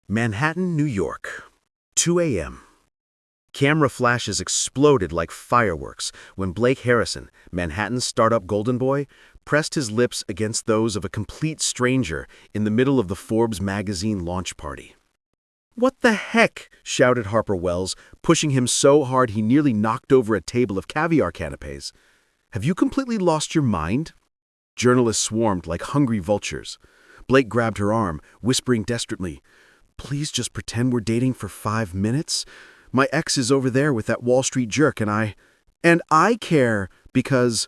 Manhattan, New York, 2 a.m. Camera flashes exploded like fireworks when Blake Harrison, Manhattan's startup golden boy, pressed his lips against those of a complete stranger in the middle of the Forbes magazine launch party. "What the heck?" shouted Harper Wells, pushing him so hard he nearly knocked over a table of caviar canapes. "Have you completely lost your mind?" Journalists swarmed like hungry vultures. Blake grabbed her arm, whispering desperately, "Please just pretend we're dating for 5 minutes. My ex is over there with that Wall Street jerk and I care because—"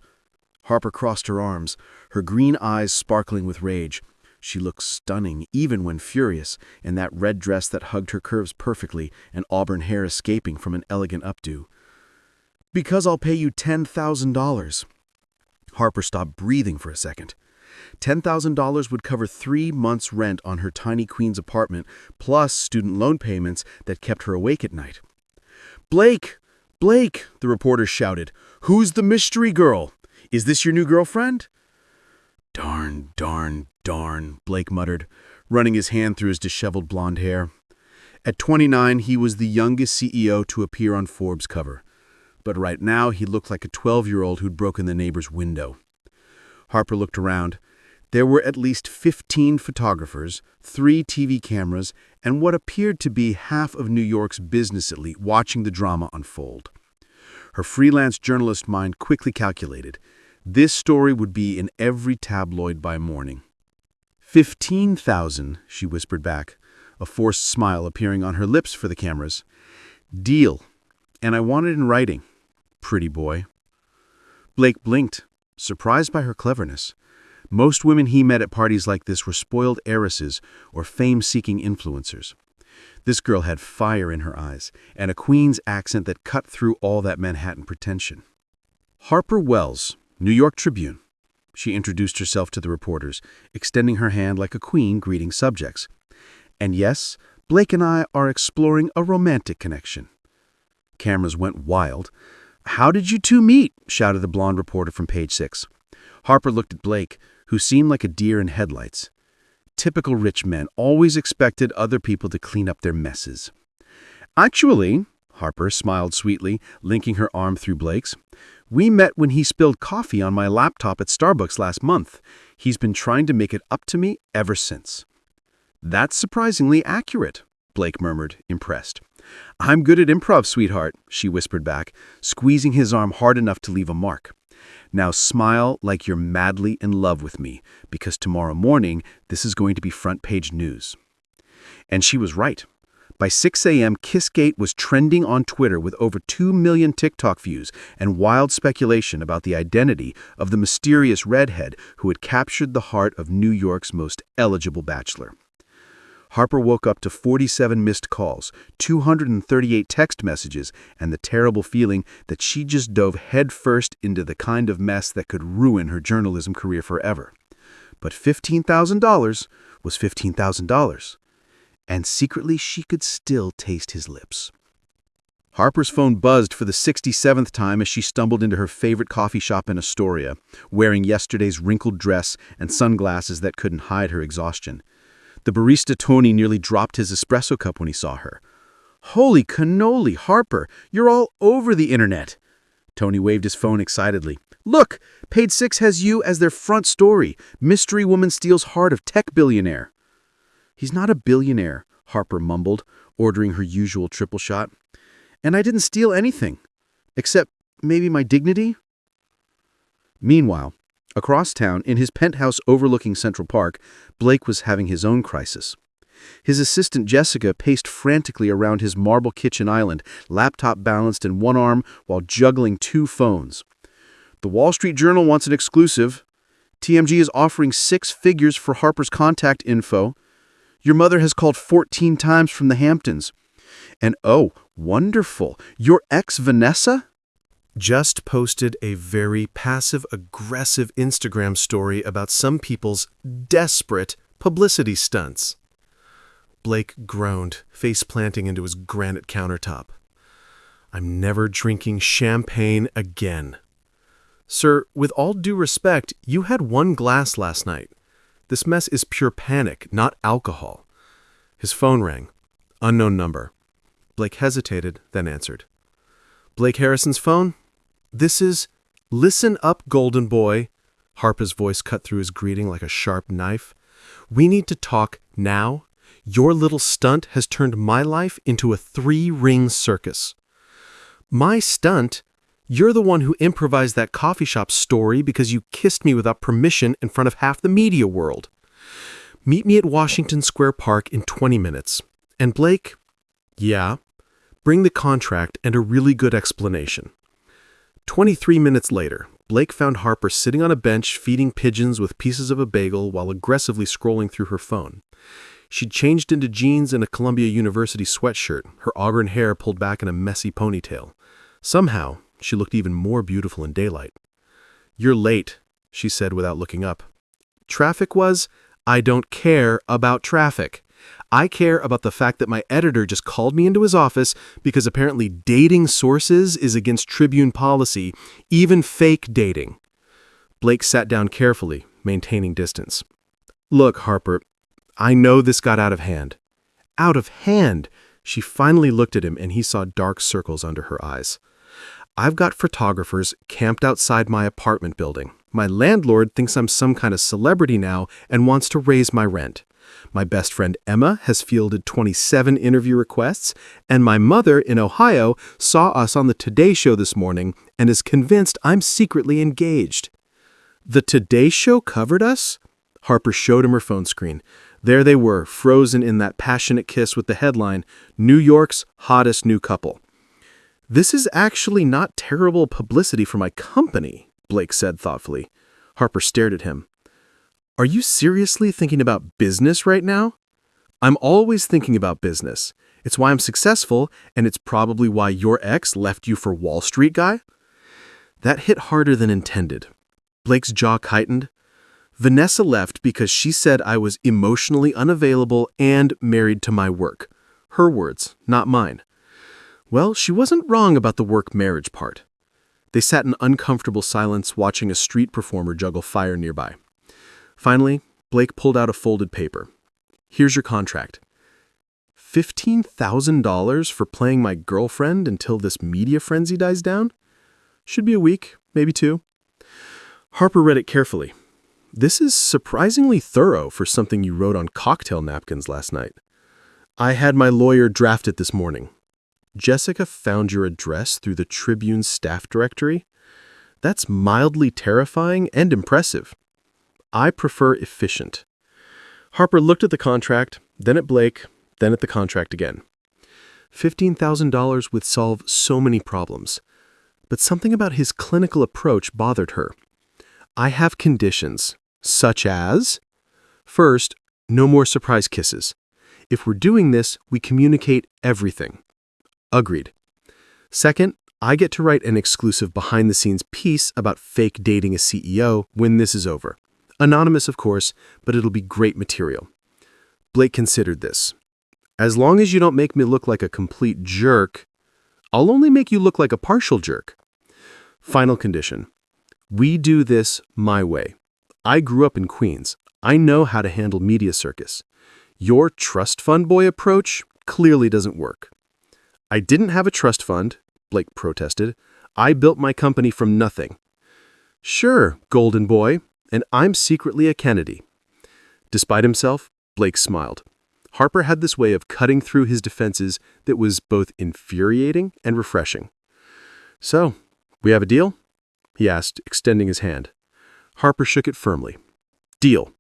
Harper crossed her arms, her green eyes sparkling with rage. She looked stunning, even when furious, in that red dress that hugged her curves perfectly and auburn hair escaping from an elegant updo. "Because I'll pay you $10,000. Harper stopped breathing for a second. $10,000 would cover 3 months' rent on her tiny Queens apartment, plus student loan payments that kept her awake at night. "Blake! Blake!" the reporter shouted. "Who's the mystery girl? Is this your new girlfriend?" "Darn, darn, darn," Blake muttered, running his hand through his disheveled blonde hair. At 29, he was the youngest CEO to appear on Forbes' cover. But right now, he looked like a 12-year-old who'd broken the neighbor's window. Harper looked around. There were at least 15 photographers, 3 TV cameras, and what appeared to be half of New York's business elite watching the drama unfold. Her freelance journalist mind quickly calculated. This story would be in every tabloid by morning. 15,000, she whispered back, a forced smile appearing on her lips for the cameras. "Deal. And I want it in writing. Pretty boy." Blake blinked, surprised by her cleverness. Most women he met at parties like this were spoiled heiresses or fame-seeking influencers. This girl had fire in her eyes and a Queen's accent that cut through all that Manhattan pretension. "Harper Wells, New York Tribune." She introduced herself to the reporters, extending her hand like a queen greeting subjects. "And yes, Blake and I are exploring a romantic connection." Cameras went wild. "How did you two meet?" shouted the blonde reporter from page 6. Harper looked at Blake, who seemed like a deer in headlights. Typical rich men always expected other people to clean up their messes. "Actually," Harper smiled sweetly, linking her arm through Blake's, "we met when he spilled coffee on my laptop at Starbucks last month. He's been trying to make it up to me ever since." "That's surprisingly accurate," Blake murmured, impressed. "I'm good at improv, sweetheart," she whispered back, squeezing his arm hard enough to leave a mark. "Now smile like you're madly in love with me, because tomorrow morning this is going to be front-page news." And she was right. By 6 a.m., Kissgate was trending on Twitter with over 2 million TikTok views and wild speculation about the identity of the mysterious redhead who had captured the heart of New York's most eligible bachelor. Harper woke up to 47 missed calls, 238 text messages, and the terrible feeling that she just dove headfirst into the kind of mess that could ruin her journalism career forever. But $15,000 was $15,000, and secretly she could still taste his lips. Harper's phone buzzed for the 67th time as she stumbled into her favorite coffee shop in Astoria, wearing yesterday's wrinkled dress and sunglasses that couldn't hide her exhaustion. The barista Tony nearly dropped his espresso cup when he saw her. "Holy cannoli, Harper, you're all over the internet." Tony waved his phone excitedly. "Look, page 6 has you as their front story. Mystery woman steals heart of tech billionaire." "He's not a billionaire," Harper mumbled, ordering her usual triple shot. "And I didn't steal anything. Except maybe my dignity?" Meanwhile, across town, in his penthouse overlooking Central Park, Blake was having his own crisis. His assistant Jessica paced frantically around his marble kitchen island, laptop balanced in one arm while juggling 2 phones. "The Wall Street Journal wants an exclusive. TMG is offering 6 figures for Harper's contact info. Your mother has called 14 times from the Hamptons. And oh, wonderful, your ex Vanessa just posted a very passive-aggressive Instagram story about some people's desperate publicity stunts." Blake groaned, face planting into his granite countertop. "I'm never drinking champagne again." "Sir, with all due respect, you had 1 glass last night. This mess is pure panic, not alcohol." His phone rang. Unknown number. Blake hesitated, then answered. Blake Harrison's phone? This is... Listen up, golden boy. Harper's voice cut through his greeting like a sharp knife. We need to talk now. Your little stunt has turned my life into a 3-ring circus. My stunt? You're the one who improvised that coffee shop story because you kissed me without permission in front of half the media world. Meet me at Washington Square Park in 20 minutes. And Blake? Yeah. Bring the contract and a really good explanation. 23 minutes later, Blake found Harper sitting on a bench feeding pigeons with pieces of a bagel while aggressively scrolling through her phone. She'd changed into jeans and a Columbia University sweatshirt, her auburn hair pulled back in a messy ponytail. Somehow, she looked even more beautiful in daylight. You're late, she said without looking up. Traffic was? I don't care about traffic. I care about the fact that my editor just called me into his office because apparently dating sources is against Tribune policy, even fake dating. Blake sat down carefully, maintaining distance. Look, Harper, I know this got out of hand. Out of hand? She finally looked at him and he saw dark circles under her eyes. I've got photographers camped outside my apartment building. My landlord thinks I'm some kind of celebrity now and wants to raise my rent. My best friend Emma has fielded 27 interview requests, and my mother in Ohio saw us on the Today Show this morning and is convinced I'm secretly engaged. The Today Show covered us? Harper showed him her phone screen. There they were, frozen in that passionate kiss with the headline, New York's hottest new couple. This is actually not terrible publicity for my company, Blake said thoughtfully. Harper stared at him. Are you seriously thinking about business right now? I'm always thinking about business. It's why I'm successful, and it's probably why your ex left you for Wall Street guy? That hit harder than intended. Blake's jaw tightened. Vanessa left because she said I was emotionally unavailable and married to my work. Her words, not mine. Well, she wasn't wrong about the work-marriage part. They sat in uncomfortable silence watching a street performer juggle fire nearby. Finally, Blake pulled out a folded paper. Here's your contract. $15,000 for playing my girlfriend until this media frenzy dies down? Should be a week, maybe 2. Harper read it carefully. This is surprisingly thorough for something you wrote on cocktail napkins last night. I had my lawyer draft it this morning. Jessica found your address through the Tribune's staff directory? That's mildly terrifying and impressive. I prefer efficient. Harper looked at the contract, then at Blake, then at the contract again. $15,000 would solve so many problems. But something about his clinical approach bothered her. I have conditions, such as... First, no more surprise kisses. If we're doing this, we communicate everything. Agreed. Second, I get to write an exclusive behind-the-scenes piece about fake dating a CEO when this is over. Anonymous, of course, but it'll be great material. Blake considered this. As long as you don't make me look like a complete jerk, I'll only make you look like a partial jerk. Final condition. We do this my way. I grew up in Queens. I know how to handle media circus. Your trust fund boy approach clearly doesn't work. I didn't have a trust fund, Blake protested. I built my company from nothing. Sure, golden boy, and I'm secretly a Kennedy. Despite himself, Blake smiled. Harper had this way of cutting through his defenses that was both infuriating and refreshing. So, we have a deal? He asked, extending his hand. Harper shook it firmly. Deal.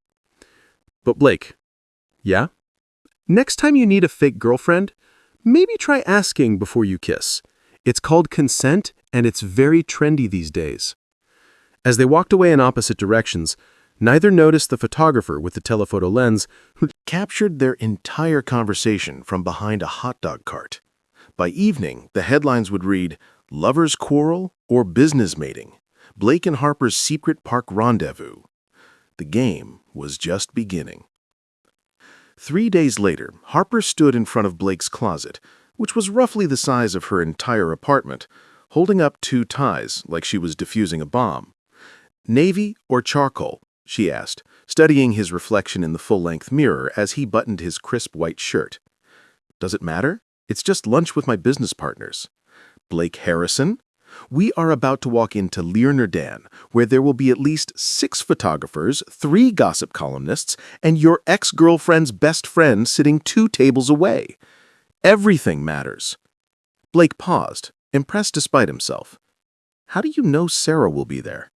But Blake, yeah? Next time you need a fake girlfriend, maybe try asking before you kiss. It's called consent, and it's very trendy these days. As they walked away in opposite directions, neither noticed the photographer with the telephoto lens who captured their entire conversation from behind a hot dog cart. By evening, the headlines would read, Lovers Quarrel or Business Mating, Blake and Harper's Secret Park Rendezvous. The game was just beginning. 3 days later, Harper stood in front of Blake's closet, which was roughly the size of her entire apartment, holding up 2 ties like she was defusing a bomb. Navy or charcoal? She asked, studying his reflection in the full-length mirror as he buttoned his crisp white shirt. Does it matter? It's just lunch with my business partners. Blake Harrison? We are about to walk into Millionaire, where there will be at least 6 photographers, 3 gossip columnists, and your ex-girlfriend's best friend sitting 2 tables away. Everything matters. Blake paused, impressed despite himself. How do you know Sarah will be there?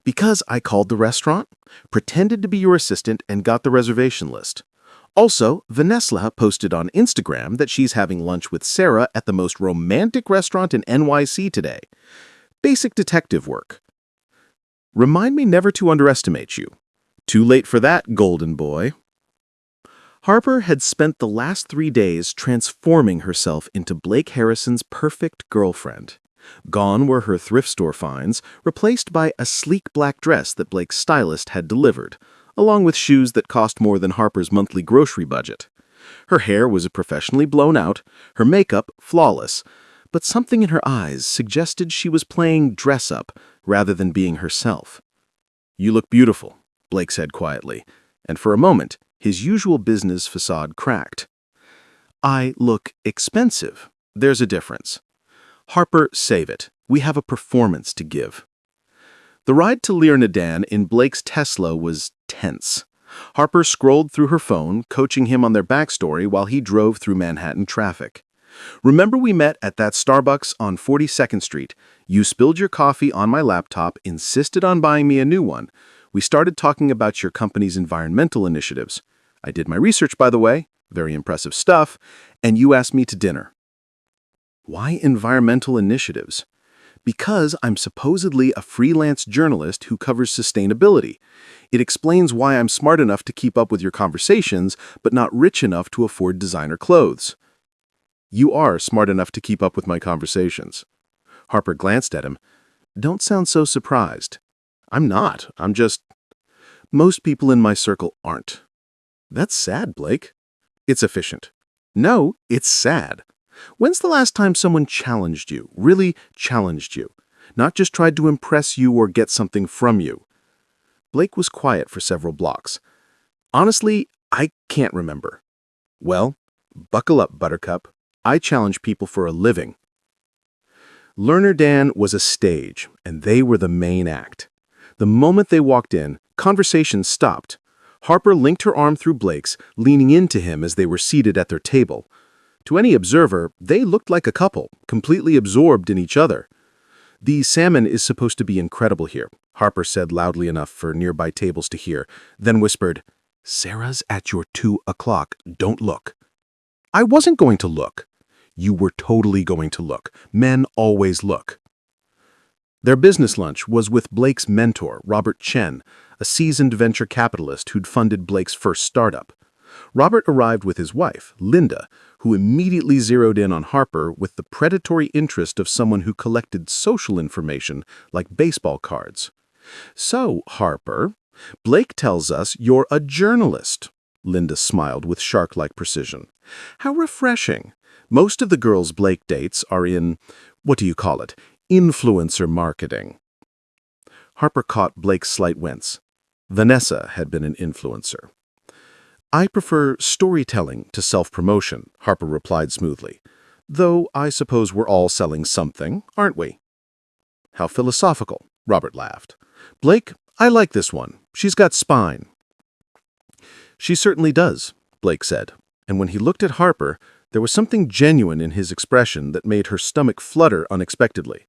Because I called the restaurant, pretended to be your assistant, and got the reservation list. Also, Vanessa posted on Instagram that she's having lunch with Sarah at the most romantic restaurant in NYC today. Basic detective work. Remind me never to underestimate you. Too late for that, golden boy. Harper had spent the last 3 days transforming herself into Blake Harrison's perfect girlfriend. Gone were her thrift store finds, replaced by a sleek black dress that Blake's stylist had delivered, along with shoes that cost more than Harper's monthly grocery budget. Her hair was professionally blown out, her makeup flawless, but something in her eyes suggested she was playing dress-up rather than being herself. "You look beautiful," Blake said quietly, and for a moment, his usual business facade cracked. "I look expensive. There's a difference." "Harper, save it. We have a performance to give." The ride to Millionaire in Blake's Tesla was tense. Harper scrolled through her phone, coaching him on their backstory while he drove through Manhattan traffic. "Remember we met at that Starbucks on 42nd Street. You spilled your coffee on my laptop, insisted on buying me a new one. We started talking about your company's environmental initiatives. I did my research, by the way, very impressive stuff, and you asked me to dinner." Why environmental initiatives? Because I'm supposedly a freelance journalist who covers sustainability. It explains why I'm smart enough to keep up with your conversations, but not rich enough to afford designer clothes. You are smart enough to keep up with my conversations. Harper glanced at him. Don't sound so surprised. I'm not. I'm just... Most people in my circle aren't. That's sad, Blake. It's efficient. No, it's sad. When's the last time someone challenged you, really challenged you, not just tried to impress you or get something from you? Blake was quiet for several blocks. Honestly, I can't remember. Well, buckle up, Buttercup. I challenge people for a living. Millionaire was a stage, and they were the main act. The moment they walked in, conversation stopped. Harper linked her arm through Blake's, leaning into him as they were seated at their table. To any observer, they looked like a couple, completely absorbed in each other. "The salmon is supposed to be incredible here," Harper said loudly enough for nearby tables to hear, then whispered, "Sarah's at your 2 o'clock. Don't look." "I wasn't going to look." "You were totally going to look. Men always look." Their business lunch was with Blake's mentor, Robert Chen, a seasoned venture capitalist who'd funded Blake's first startup. Robert arrived with his wife, Linda, who immediately zeroed in on Harper with the predatory interest of someone who collected social information like baseball cards. "So, Harper, Blake tells us you're a journalist." Linda smiled with shark-like precision. "How refreshing. Most of the girls Blake dates are in, what do you call it, influencer marketing." Harper caught Blake's slight wince. Vanessa had been an influencer. "I prefer storytelling to self-promotion," Harper replied smoothly. "Though I suppose we're all selling something, aren't we?" "How philosophical," Robert laughed. "Blake, I like this one. She's got spine." "She certainly does," Blake said, and when he looked at Harper, there was something genuine in his expression that made her stomach flutter unexpectedly.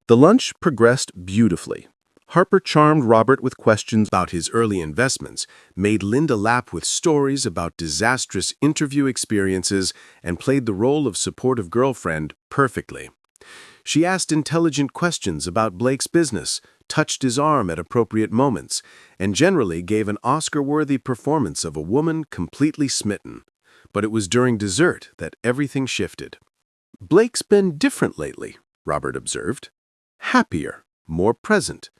The lunch progressed beautifully. Harper charmed Robert with questions about his early investments, made Linda laugh with stories about disastrous interview experiences, and played the role of supportive girlfriend perfectly. She asked intelligent questions about Blake's business, touched his arm at appropriate moments, and generally gave an Oscar-worthy performance of a woman completely smitten. But it was during dessert that everything shifted. "Blake's been different lately," Robert observed. "Happier, more present.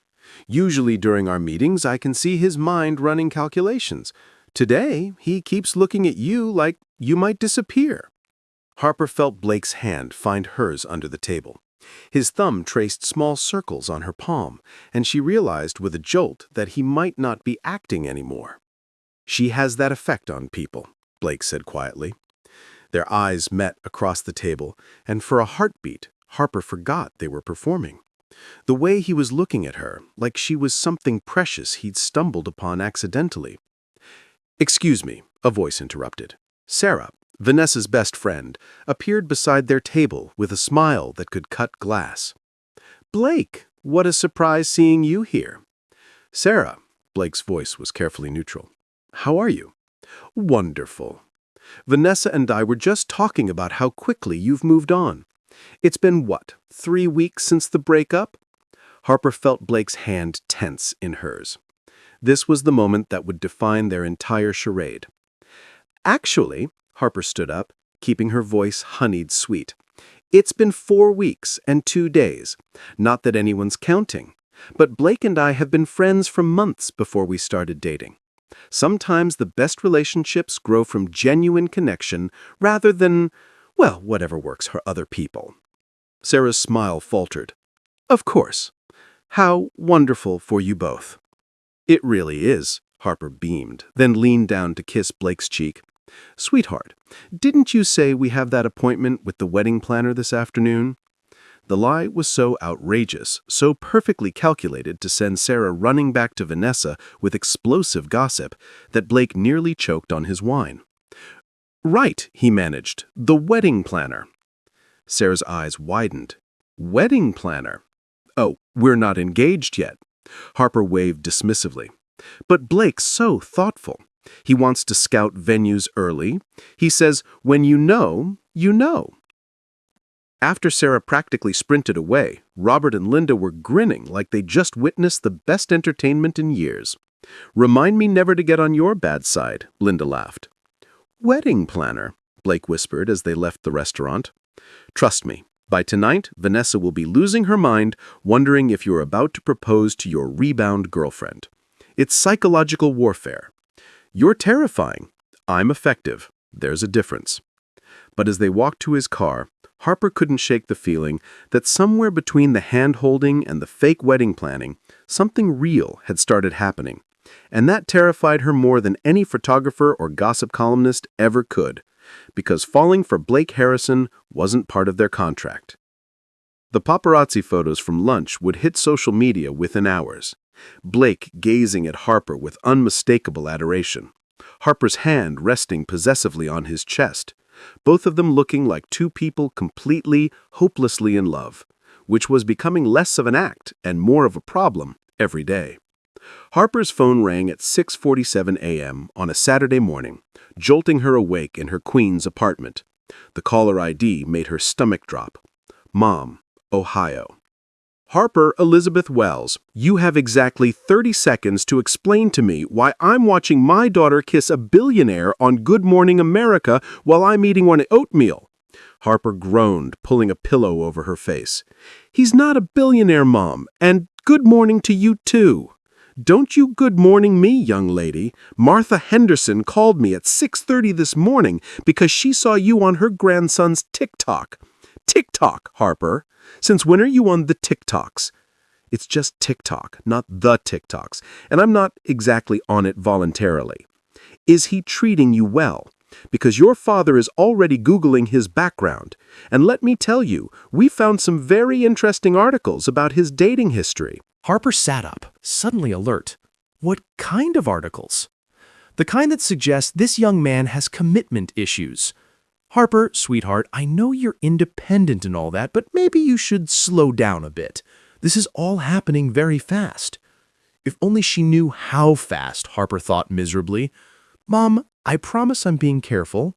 Usually during our meetings, I can see his mind running calculations. Today, he keeps looking at you like you might disappear." Harper felt Blake's hand find hers under the table. His thumb traced small circles on her palm, and she realized with a jolt that he might not be acting anymore. "She has that effect on people," Blake said quietly. Their eyes met across the table, and for a heartbeat, Harper forgot they were performing. The way he was looking at her, like she was something precious he'd stumbled upon accidentally. "Excuse me," a voice interrupted. Sarah, Vanessa's best friend, appeared beside their table with a smile that could cut glass. "Blake, what a surprise seeing you here." "Sarah," Blake's voice was carefully neutral. "How are you?" "Wonderful. Vanessa and I were just talking about how quickly you've moved on. It's been, 3 weeks since the breakup?" Harper felt Blake's hand tense in hers. This was the moment that would define their entire charade. "Actually," Harper stood up, keeping her voice honeyed sweet, "it's been 4 weeks and 2 days. Not that anyone's counting. But Blake and I have been friends for months before we started dating. Sometimes the best relationships grow from genuine connection rather than, whatever works for other people." Sarah's smile faltered. "Of course. How wonderful for you both." "It really is," Harper beamed, then leaned down to kiss Blake's cheek. "Sweetheart, didn't you say we have that appointment with the wedding planner this afternoon?" The lie was so outrageous, so perfectly calculated to send Sarah running back to Vanessa with explosive gossip, that Blake nearly choked on his wine. "Right," he managed, "the wedding planner." Sarah's eyes widened. "Wedding planner? Oh, we're not engaged yet." Harper waved dismissively. "But Blake's so thoughtful. He wants to scout venues early. He says, when you know, you know." After Sarah practically sprinted away, Robert and Linda were grinning like they just witnessed the best entertainment in years. "Remind me never to get on your bad side," Linda laughed. "Wedding planner," Blake whispered as they left the restaurant. "Trust me, by tonight, Vanessa will be losing her mind, wondering if you're about to propose to your rebound girlfriend. It's psychological warfare. You're terrifying. I'm effective. There's a difference." But as they walked to his car, Harper couldn't shake the feeling that somewhere between the hand-holding and the fake wedding planning, something real had started happening. And that terrified her more than any photographer or gossip columnist ever could, because falling for Blake Harrison wasn't part of their contract. The paparazzi photos from lunch would hit social media within hours. Blake gazing at Harper with unmistakable adoration. Harper's hand resting possessively on his chest. Both of them looking like two people completely, hopelessly in love, which was becoming less of an act and more of a problem every day. Harper's phone rang at 6:47 a.m. on a Saturday morning, jolting her awake in her Queens apartment. The caller ID made her stomach drop. Mom, Ohio. "Harper Elizabeth Wells, you have exactly 30 seconds to explain to me why I'm watching my daughter kiss a billionaire on Good Morning America while I'm eating one oatmeal." Harper groaned, pulling a pillow over her face. "He's not a billionaire, Mom, and good morning to you too." "Don't you good morning me, young lady. Martha Henderson called me at 6:30 this morning because she saw you on her grandson's TikTok." "TikTok, Harper? Since when are you on the TikToks?" "It's just TikTok, not the TikToks, and I'm not exactly on it voluntarily." "Is he treating you well? Because your father is already Googling his background. And let me tell you, we found some very interesting articles about his dating history." Harper sat up, suddenly alert. What kind of articles? The kind that suggests this young man has commitment issues. "Harper, sweetheart, I know you're independent and all that, but maybe you should slow down a bit. This is all happening very fast." If only she knew how fast, Harper thought miserably. "Mom, I promise I'm being careful."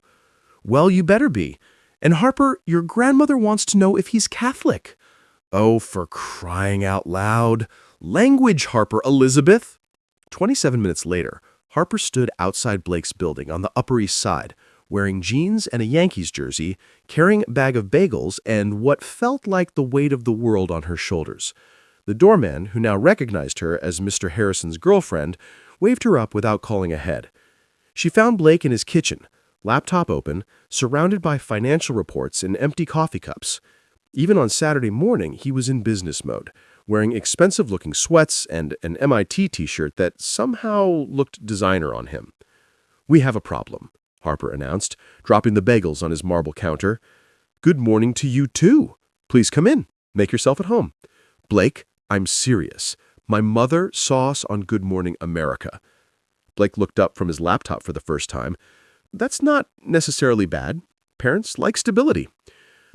"Well, you better be. And Harper, your grandmother wants to know if he's Catholic." "Oh, for crying out loud. Language, Harper Elizabeth." 27 minutes later, Harper stood outside Blake's building on the Upper East Side, wearing jeans and a Yankees jersey, carrying a bag of bagels and what felt like the weight of the world on her shoulders. The doorman, who now recognized her as Mr. Harrison's girlfriend, waved her up without calling ahead. She found Blake in his kitchen, laptop open, surrounded by financial reports and empty coffee cups. Even on Saturday morning, he was in business mode, wearing expensive-looking sweats and an MIT t-shirt that somehow looked designer on him. "We have a problem," Harper announced, dropping the bagels on his marble counter. "Good morning to you, too. Please come in. Make yourself at home." "Blake, I'm serious. My mother saw us on Good Morning America." Blake looked up from his laptop for the first time. "That's not necessarily bad. Parents like stability.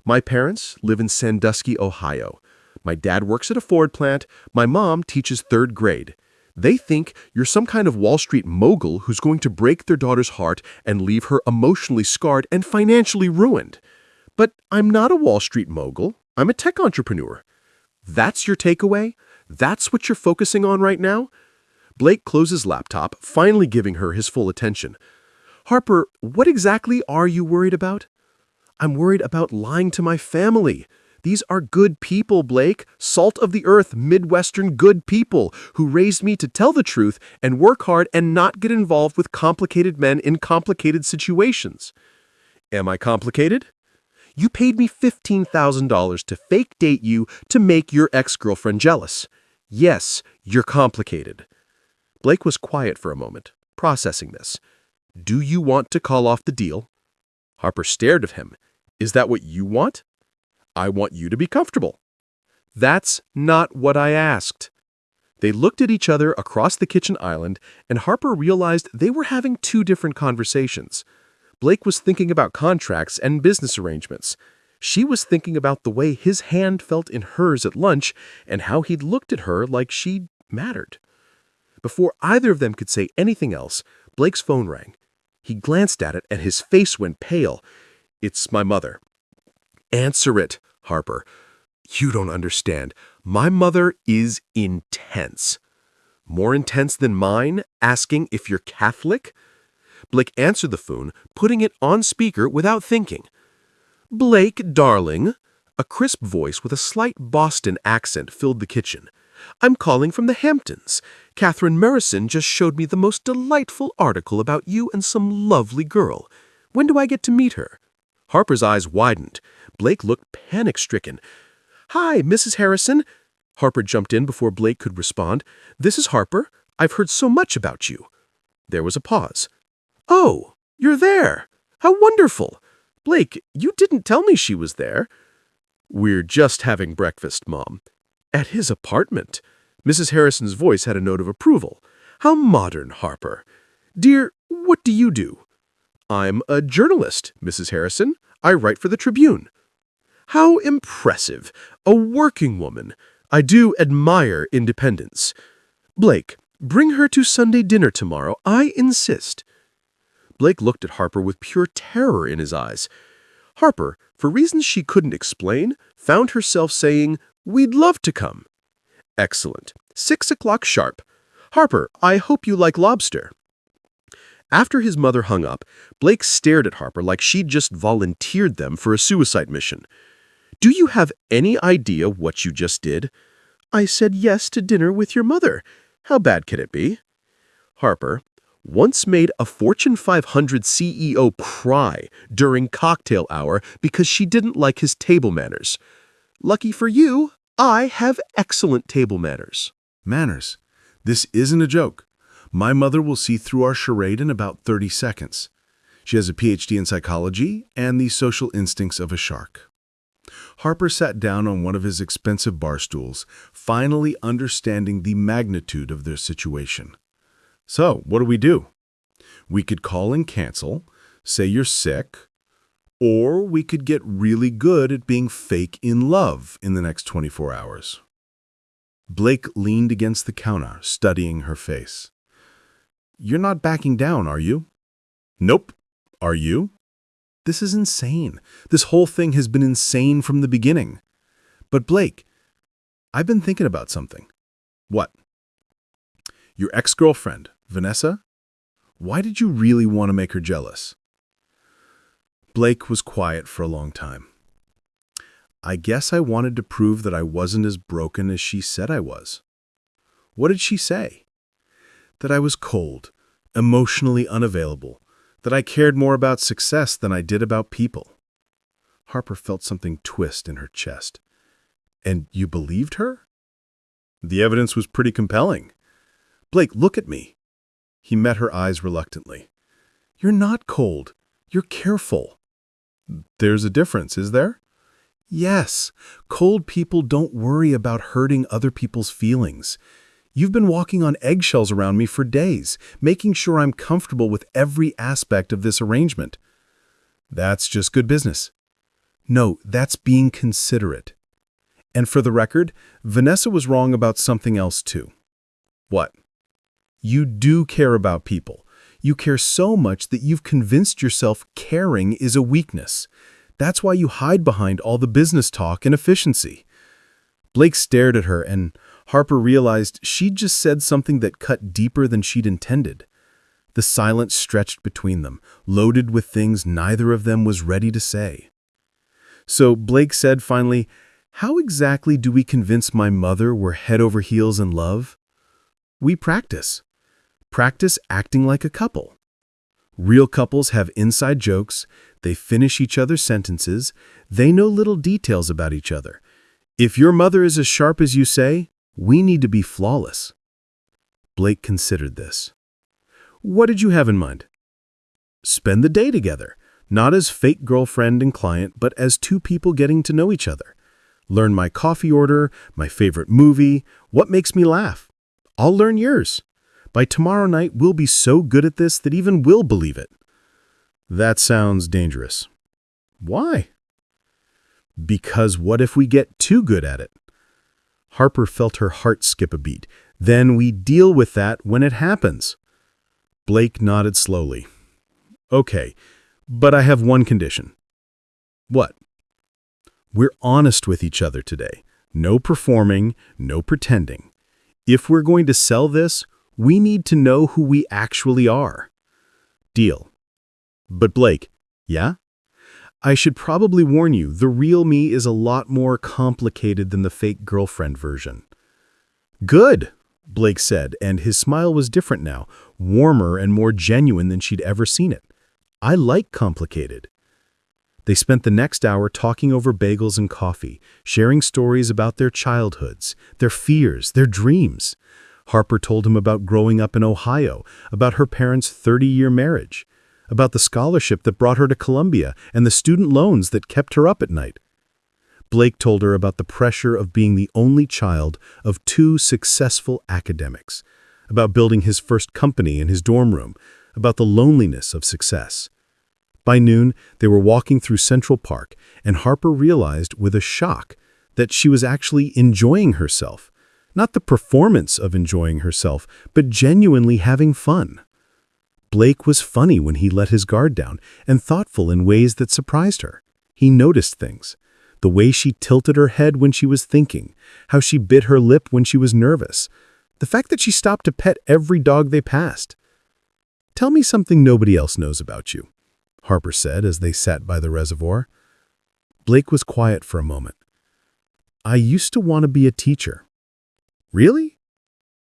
My parents live in Sandusky, Ohio. My dad works at a Ford plant. My mom teaches third grade. They think you're some kind of Wall Street mogul who's going to break their daughter's heart and leave her emotionally scarred and financially ruined. But I'm not a Wall Street mogul. I'm a tech entrepreneur." "That's your takeaway? That's what you're focusing on right now?" Blake closed his laptop, finally giving her his full attention. "Harper, what exactly are you worried about?" "I'm worried about lying to my family. These are good people, Blake, salt of the earth, Midwestern good people who raised me to tell the truth and work hard and not get involved with complicated men in complicated situations." "Am I complicated?" "You paid me $15,000 to fake date you to make your ex-girlfriend jealous. Yes, you're complicated." Blake was quiet for a moment, processing this. "Do you want to call off the deal?" Harper stared at him. "Is that what you want?" "I want you to be comfortable." "That's not what I asked." They looked at each other across the kitchen island, and Harper realized they were having two different conversations. Blake was thinking about contracts and business arrangements. She was thinking about the way his hand felt in hers at lunch and how he'd looked at her like she mattered. Before either of them could say anything else, Blake's phone rang. He glanced at it and his face went pale. "It's my mother." "Answer it, Harper." "You don't understand. My mother is intense." "More intense than mine, asking if you're Catholic?" Blake answered the phone, putting it on speaker without thinking. "Blake, darling." A crisp voice with a slight Boston accent filled the kitchen. "I'm calling from the Hamptons. Catherine Merrison just showed me the most delightful article about you and some lovely girl. When do I get to meet her?" Harper's eyes widened. Blake looked panic-stricken. "Hi, Mrs. Harrison." Harper jumped in before Blake could respond. "This is Harper. I've heard so much about you." There was a pause. "Oh, you're there. How wonderful. Blake, you didn't tell me she was there." "We're just having breakfast, Mom." "At his apartment." Mrs. Harrison's voice had a note of approval. "How modern, Harper. Dear, what do you do?" "I'm a journalist, Mrs. Harrison. I write for the Tribune." "How impressive. A working woman. I do admire independence. Blake, bring her to Sunday dinner tomorrow. I insist." Blake looked at Harper with pure terror in his eyes. Harper, for reasons she couldn't explain, found herself saying, "We'd love to come." "Excellent. 6 o'clock sharp. Harper, I hope you like lobster." After his mother hung up, Blake stared at Harper like she'd just volunteered them for a suicide mission. "Do you have any idea what you just did?" "I said yes to dinner with your mother. How bad can it be?" Harper once made a Fortune 500 CEO cry during cocktail hour because she didn't like his table manners. Lucky for you, I have excellent table manners. Manners. This isn't a joke. My mother will see through our charade in about 30 seconds. She has a PhD in psychology and the social instincts of a shark. Harper sat down on one of his expensive bar stools, finally understanding the magnitude of their situation. "So, what do? We could call and cancel, say you're sick, or we could get really good at being fake in love in the next 24 hours. Blake leaned against the counter, studying her face. "You're not backing down, are you?" "Nope. Are you?" "This is insane. This whole thing has been insane from the beginning." "But Blake, I've been thinking about something." "What?" "Your ex-girlfriend, Vanessa? Why did you really want to make her jealous?" Blake was quiet for a long time. "I guess I wanted to prove that I wasn't as broken as she said I was." "What did she say?" "That I was cold, emotionally unavailable, that I cared more about success than I did about people." Harper felt something twist in her chest. And you believed her? The evidence was pretty compelling. Blake, look at me. He met her eyes reluctantly. You're not cold. You're careful. There's a difference, is there? Yes. Cold people don't worry about hurting other people's feelings. You've been walking on eggshells around me for days, making sure I'm comfortable with every aspect of this arrangement. That's just good business. No, that's being considerate. And for the record, Vanessa was wrong about something else too. What? You do care about people. You care so much that you've convinced yourself caring is a weakness. That's why you hide behind all the business talk and efficiency. Blake stared at her, and Harper realized she'd just said something that cut deeper than she'd intended. The silence stretched between them, loaded with things neither of them was ready to say. So Blake said finally, "How exactly do we convince my mother we're head over heels in love?" "We practice. Practice acting like a couple. Real couples have inside jokes, they finish each other's sentences, they know little details about each other. If your mother is as sharp as you say, we need to be flawless." Blake considered this. "What did you have in mind?" "Spend the day together, not as fake girlfriend and client, but as two people getting to know each other. Learn my coffee order, my favorite movie, what makes me laugh. I'll learn yours. By tomorrow night, we'll be so good at this that even we'll believe it." "That sounds dangerous." "Why?" "Because what if we get too good at it?" Harper felt her heart skip a beat. "Then we deal with that when it happens." Blake nodded slowly. "Okay, but I have one condition." "What?" "We're honest with each other today. No performing, no pretending. If we're going to sell this, we need to know who we actually are." "Deal." "But Blake." "Yeah?" "I should probably warn you, the real me is a lot more complicated than the fake girlfriend version." "Good," Blake said, and his smile was different now, warmer and more genuine than she'd ever seen it. "I like complicated." They spent the next hour talking over bagels and coffee, sharing stories about their childhoods, their fears, their dreams. Harper told him about growing up in Ohio, about her parents' 30-year marriage, about the scholarship that brought her to Columbia and the student loans that kept her up at night. Blake told her about the pressure of being the only child of two successful academics, about building his first company in his dorm room, about the loneliness of success. By noon, they were walking through Central Park, and Harper realized with a shock that she was actually enjoying herself. Not the performance of enjoying herself, but genuinely having fun. Blake was funny when he let his guard down, and thoughtful in ways that surprised her. He noticed things. The way she tilted her head when she was thinking, how she bit her lip when she was nervous, the fact that she stopped to pet every dog they passed. "Tell me something nobody else knows about you," Harper said as they sat by the reservoir. Blake was quiet for a moment. "I used to want to be a teacher." "Really?"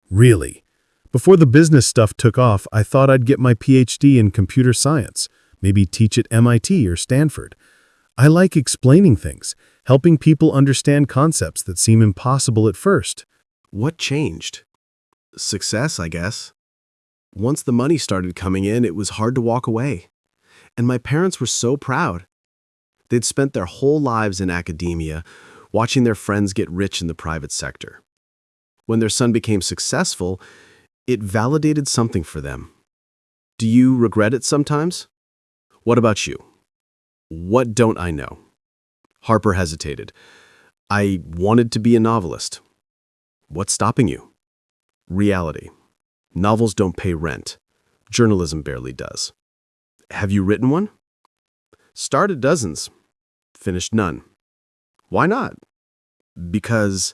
"Really. Before the business stuff took off, I thought I'd get my PhD in computer science, maybe teach at MIT or Stanford. I like explaining things, helping people understand concepts that seem impossible at first." What changed? Success, I guess. Once the money started coming in, it was hard to walk away. And my parents were so proud. They'd spent their whole lives in academia, watching their friends get rich in the private sector. When their son became successful, it validated something for them. Do you regret it sometimes? What about you? What don't I know? Harper hesitated. I wanted to be a novelist. What's stopping you? Reality. Novels don't pay rent. Journalism barely does. Have you written one? Started dozens. Finished none. Why not? Because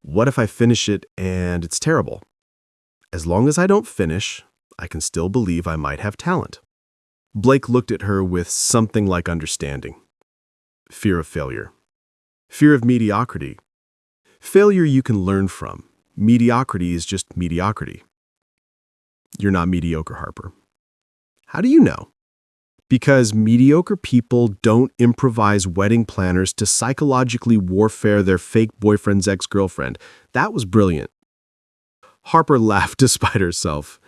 what if I finish it and it's terrible? As long as I don't finish, I can still believe I might have talent. Blake looked at her with something like understanding. Fear of failure. Fear of mediocrity. Failure you can learn from. Mediocrity is just mediocrity. You're not mediocre, Harper. How do you know? Because mediocre people don't improvise wedding planners to psychologically warfare their fake boyfriend's ex-girlfriend. That was brilliant. Harper laughed despite herself.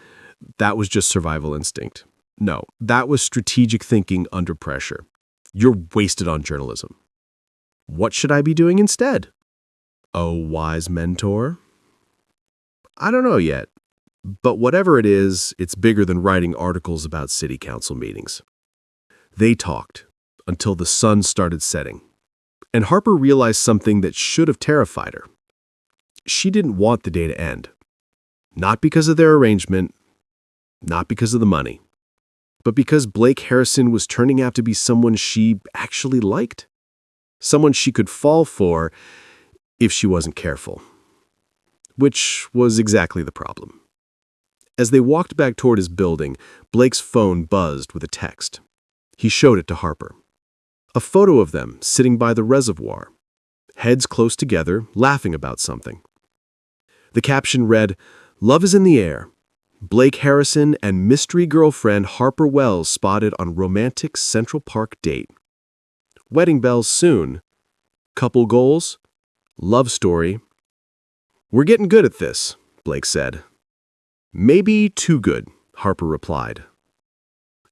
That was just survival instinct. No, that was strategic thinking under pressure. You're wasted on journalism. What should I be doing instead? A wise mentor? I don't know yet. But whatever it is, it's bigger than writing articles about city council meetings. They talked until the sun started setting, and Harper realized something that should have terrified her. She didn't want the day to end. Not because of their arrangement, not because of the money, but because Blake Harrison was turning out to be someone she actually liked. Someone she could fall for if she wasn't careful. Which was exactly the problem. As they walked back toward his building, Blake's phone buzzed with a text. He showed it to Harper. A photo of them sitting by the reservoir, heads close together, laughing about something. The caption read, "Love is in the air. Blake Harrison and mystery girlfriend Harper Wells spotted on romantic Central Park date. Wedding bells soon. Couple goals. Love story." "We're getting good at this," Blake said. "Maybe too good," Harper replied.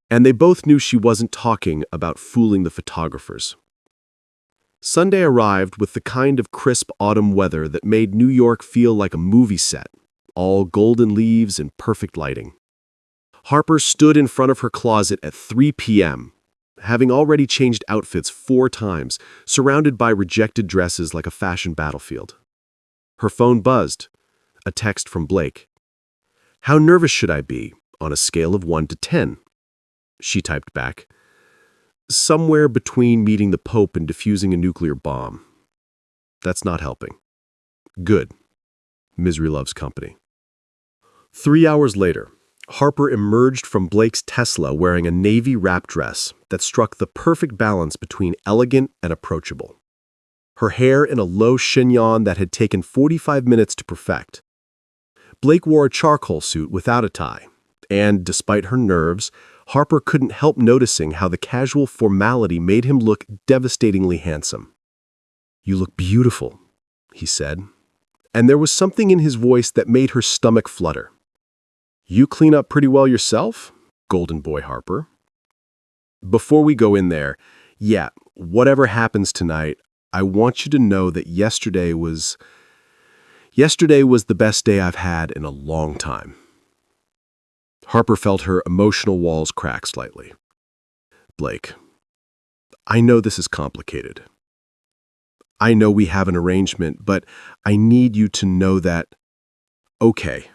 And they both knew she wasn't talking about fooling the photographers. Sunday arrived with the kind of crisp autumn weather that made New York feel like a movie set, all golden leaves and perfect lighting. Harper stood in front of her closet at 3 p.m., having already changed outfits 4 times, surrounded by rejected dresses like a fashion battlefield. Her phone buzzed, a text from Blake. "How nervous should I be on a scale of 1 to 10? She typed back. "Somewhere between meeting the Pope and defusing a nuclear bomb." That's not helping. Good. Misery loves company. 3 hours later, Harper emerged from Blake's Tesla wearing a navy wrap dress that struck the perfect balance between elegant and approachable. Her hair in a low chignon that had taken 45 minutes to perfect. Blake wore a charcoal suit without a tie, and despite her nerves, Harper couldn't help noticing how the casual formality made him look devastatingly handsome. "You look beautiful," he said, and there was something in his voice that made her stomach flutter. "You clean up pretty well yourself, Golden Boy Harper." "Before we go in there, yeah, whatever happens tonight, I want you to know that yesterday was the best day I've had in a long time." Harper felt her emotional walls crack slightly. "Blake, I know this is complicated. I know we have an arrangement, but I need you to know that—" "Okay,"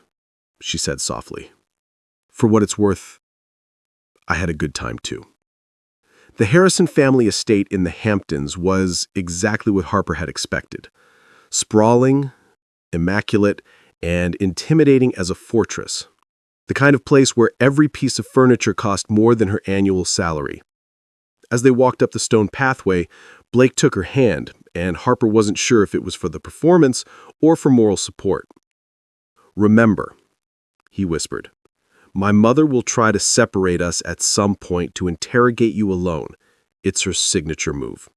she said softly. "For what it's worth, I had a good time too." The Harrison family estate in the Hamptons was exactly what Harper had expected. Sprawling, immaculate, and intimidating as a fortress. The kind of place where every piece of furniture cost more than her annual salary. As they walked up the stone pathway, Blake took her hand, and Harper wasn't sure if it was for the performance or for moral support. "Remember," he whispered, "my mother will try to separate us at some point to interrogate you alone. It's her signature move."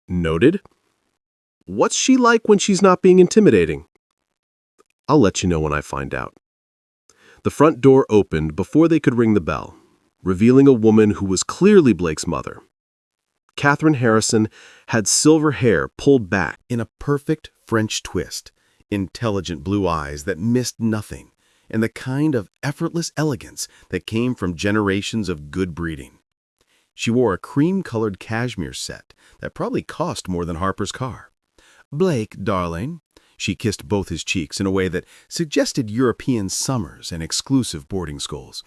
"Noted. What's she like when she's not being intimidating?" "I'll let you know when I find out." The front door opened before they could ring the bell, revealing a woman who was clearly Blake's mother. Catherine Harrison had silver hair pulled back In a perfect French twist, intelligent blue eyes that missed nothing, and the kind of effortless elegance that came from generations of good breeding. She wore a cream-colored cashmere set that probably cost more than Harper's car. "Blake, darling," she kissed both his cheeks in a way that suggested European summers and exclusive boarding schools.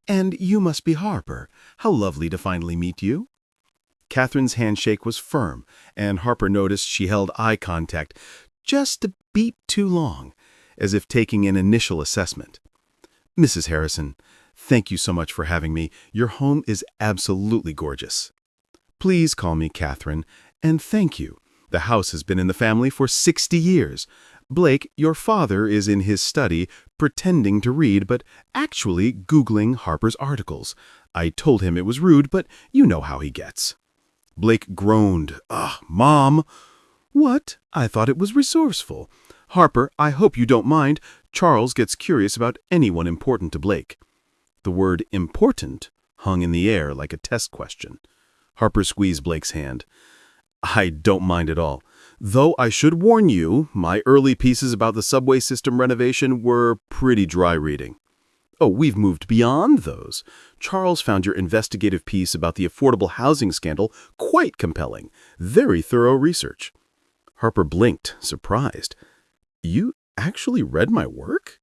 "And you must be Harper. How lovely to finally meet you." Catherine's handshake was firm, and Harper noticed she held eye contact just a beat too long, as if taking an initial assessment. "Mrs. Harrison, thank you so much for having me. Your home is absolutely gorgeous." "Please call me Catherine, and thank you. The house has been in the family for 60 years. Blake, your father is in his study, pretending to read, but actually Googling Harper's articles. I told him it was rude, but you know how he gets." Blake groaned. "Ugh, Mom." "What? I thought it was resourceful. Harper, I hope you don't mind. Charles gets curious about anyone important to Blake." The word important hung in the air like a test question. Harper squeezed Blake's hand. "I don't mind at all. Though I should warn you, my early pieces about the subway system renovation were pretty dry reading." "Oh, we've moved beyond those. Charles found your investigative piece about the affordable housing scandal quite compelling. Very thorough research." Harper blinked, surprised. "You actually read my work?"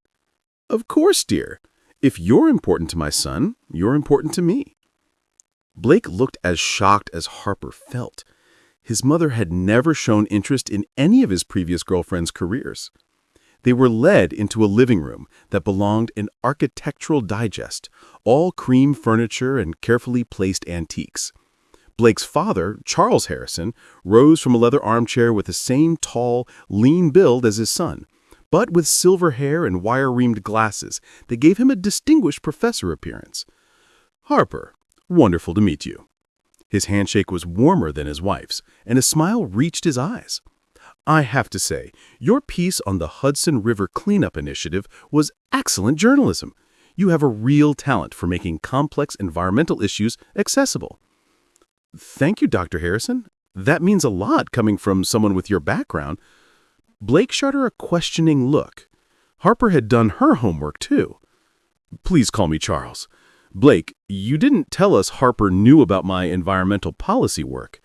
"Of course, dear. If you're important to my son, you're important to me." Blake looked as shocked as Harper felt. His mother had never shown interest in any of his previous girlfriends' careers. They were led into a living room that belonged in Architectural Digest, all cream furniture and carefully placed antiques. Blake's father, Charles Harrison, rose from a leather armchair with the same tall, lean build as his son, but with silver hair and wire-rimmed glasses that gave him a distinguished professor appearance. "Harper, wonderful to meet you." His handshake was warmer than his wife's, and his smile reached his eyes. "I have to say, your piece on the Hudson River Cleanup Initiative was excellent journalism. You have a real talent for making complex environmental issues accessible." "Thank you, Dr. Harrison. That means a lot coming from someone with your background." Blake shot her a questioning look. Harper had done her homework, too. "Please call me Charles. Blake, you didn't tell us Harper knew about my environmental policy work."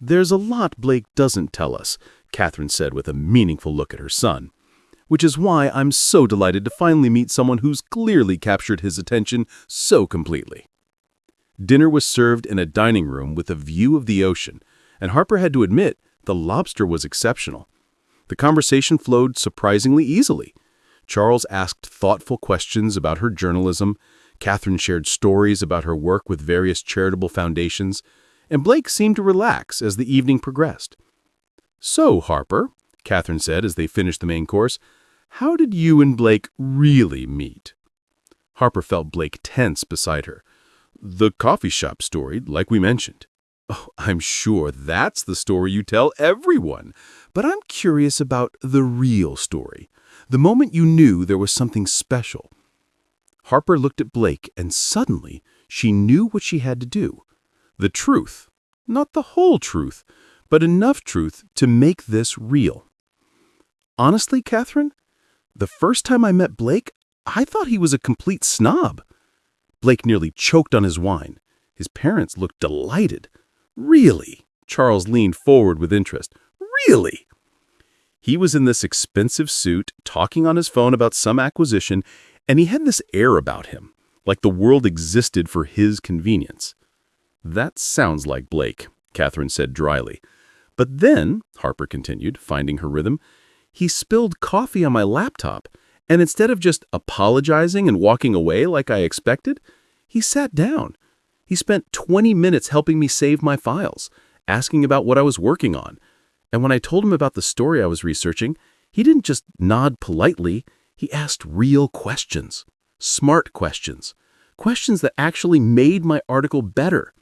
"There's a lot Blake doesn't tell us," Catherine said with a meaningful look at her son. "Which is why I'm so delighted to finally meet someone who's clearly captured his attention so completely." Dinner was served in a dining room with a view of the ocean, and Harper had to admit the lobster was exceptional. The conversation flowed surprisingly easily. Charles asked thoughtful questions about her journalism, Catherine shared stories about her work with various charitable foundations, and Blake seemed to relax as the evening progressed. "So, Harper," Catherine said as they finished the main course, "how did you and Blake really meet?" Harper felt Blake tense beside her. "The coffee shop story, like we mentioned." "Oh, I'm sure that's the story you tell everyone, but I'm curious about the real story, the moment you knew there was something special." Harper looked at Blake, and suddenly she knew what she had to do. The truth, not the whole truth, but enough truth to make this real. "Honestly, Catherine, the first time I met Blake, I thought he was a complete snob." Blake nearly choked on his wine. His parents looked delighted. "Really?" Charles leaned forward with interest. "Really?" He was in this expensive suit, talking on his phone about some acquisition, and he had this air about him, like the world existed for his convenience. "That sounds like Blake," Catherine said dryly. "But then," Harper continued, finding her rhythm, "he spilled coffee on my laptop, and instead of just apologizing and walking away like I expected, he sat down. He spent 20 minutes helping me save my files, asking about what I was working on. And when I told him about the story I was researching, he didn't just nod politely. He asked real questions, smart questions, questions that actually made my article better."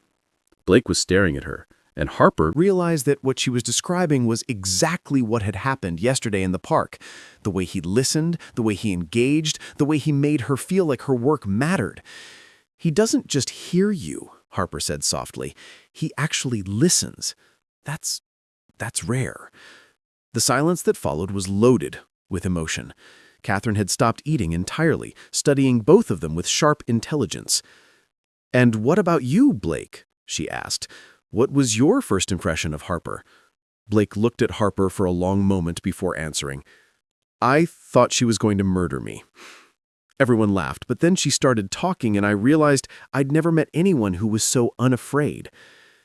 Blake was staring at her, and Harper Realized that what she was describing was exactly what had happened yesterday in the park. The way he listened, the way he engaged, the way he made her feel like her work mattered. "He doesn't just hear you," Harper said softly. "He actually listens. That's rare." The silence that followed was loaded with emotion. Catherine had stopped eating entirely, studying both of them with sharp intelligence. "And what about you, Blake?" she asked. "What was your first impression of Harper?" Blake looked at Harper for a long moment before answering. "I thought she was going to murder me." Everyone laughed, but then she started talking, and I realized I'd never met anyone who was so unafraid.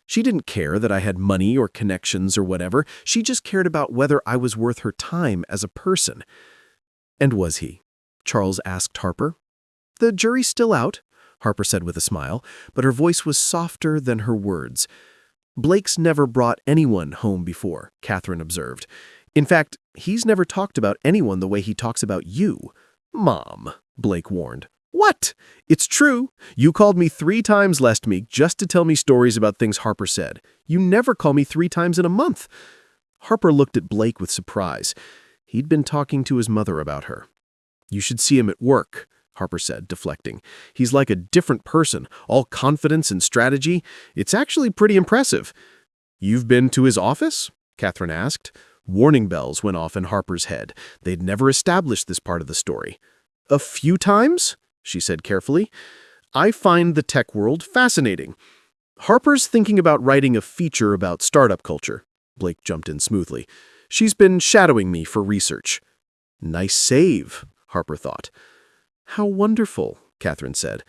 She didn't care that I had money or connections or whatever. She just cared about whether I was worth her time as a person. "And was he?" Charles asked Harper. "The jury's still out," Harper said with a smile, but her voice was softer than her words. "Blake's never brought anyone home before," Catherine observed. In fact, he's never talked about anyone the way he talks about you. Mom, Blake warned. What? It's true. You called me 3 times last week just to tell me stories about things Harper said. You never call me 3 times in a month. Harper looked at Blake with surprise. He'd been talking to his mother about her. You should see him at work, Harper said, deflecting. He's like a different person, all confidence and strategy. It's actually pretty impressive. You've been to his office? Catherine asked. Warning bells went off in Harper's head. They'd never established this part of the story. A few times, she said carefully. I find the tech world fascinating. Harper's thinking about writing a feature about startup culture. Blake jumped in smoothly. She's been shadowing me for research. Nice save, Harper thought. How wonderful, Catherine said.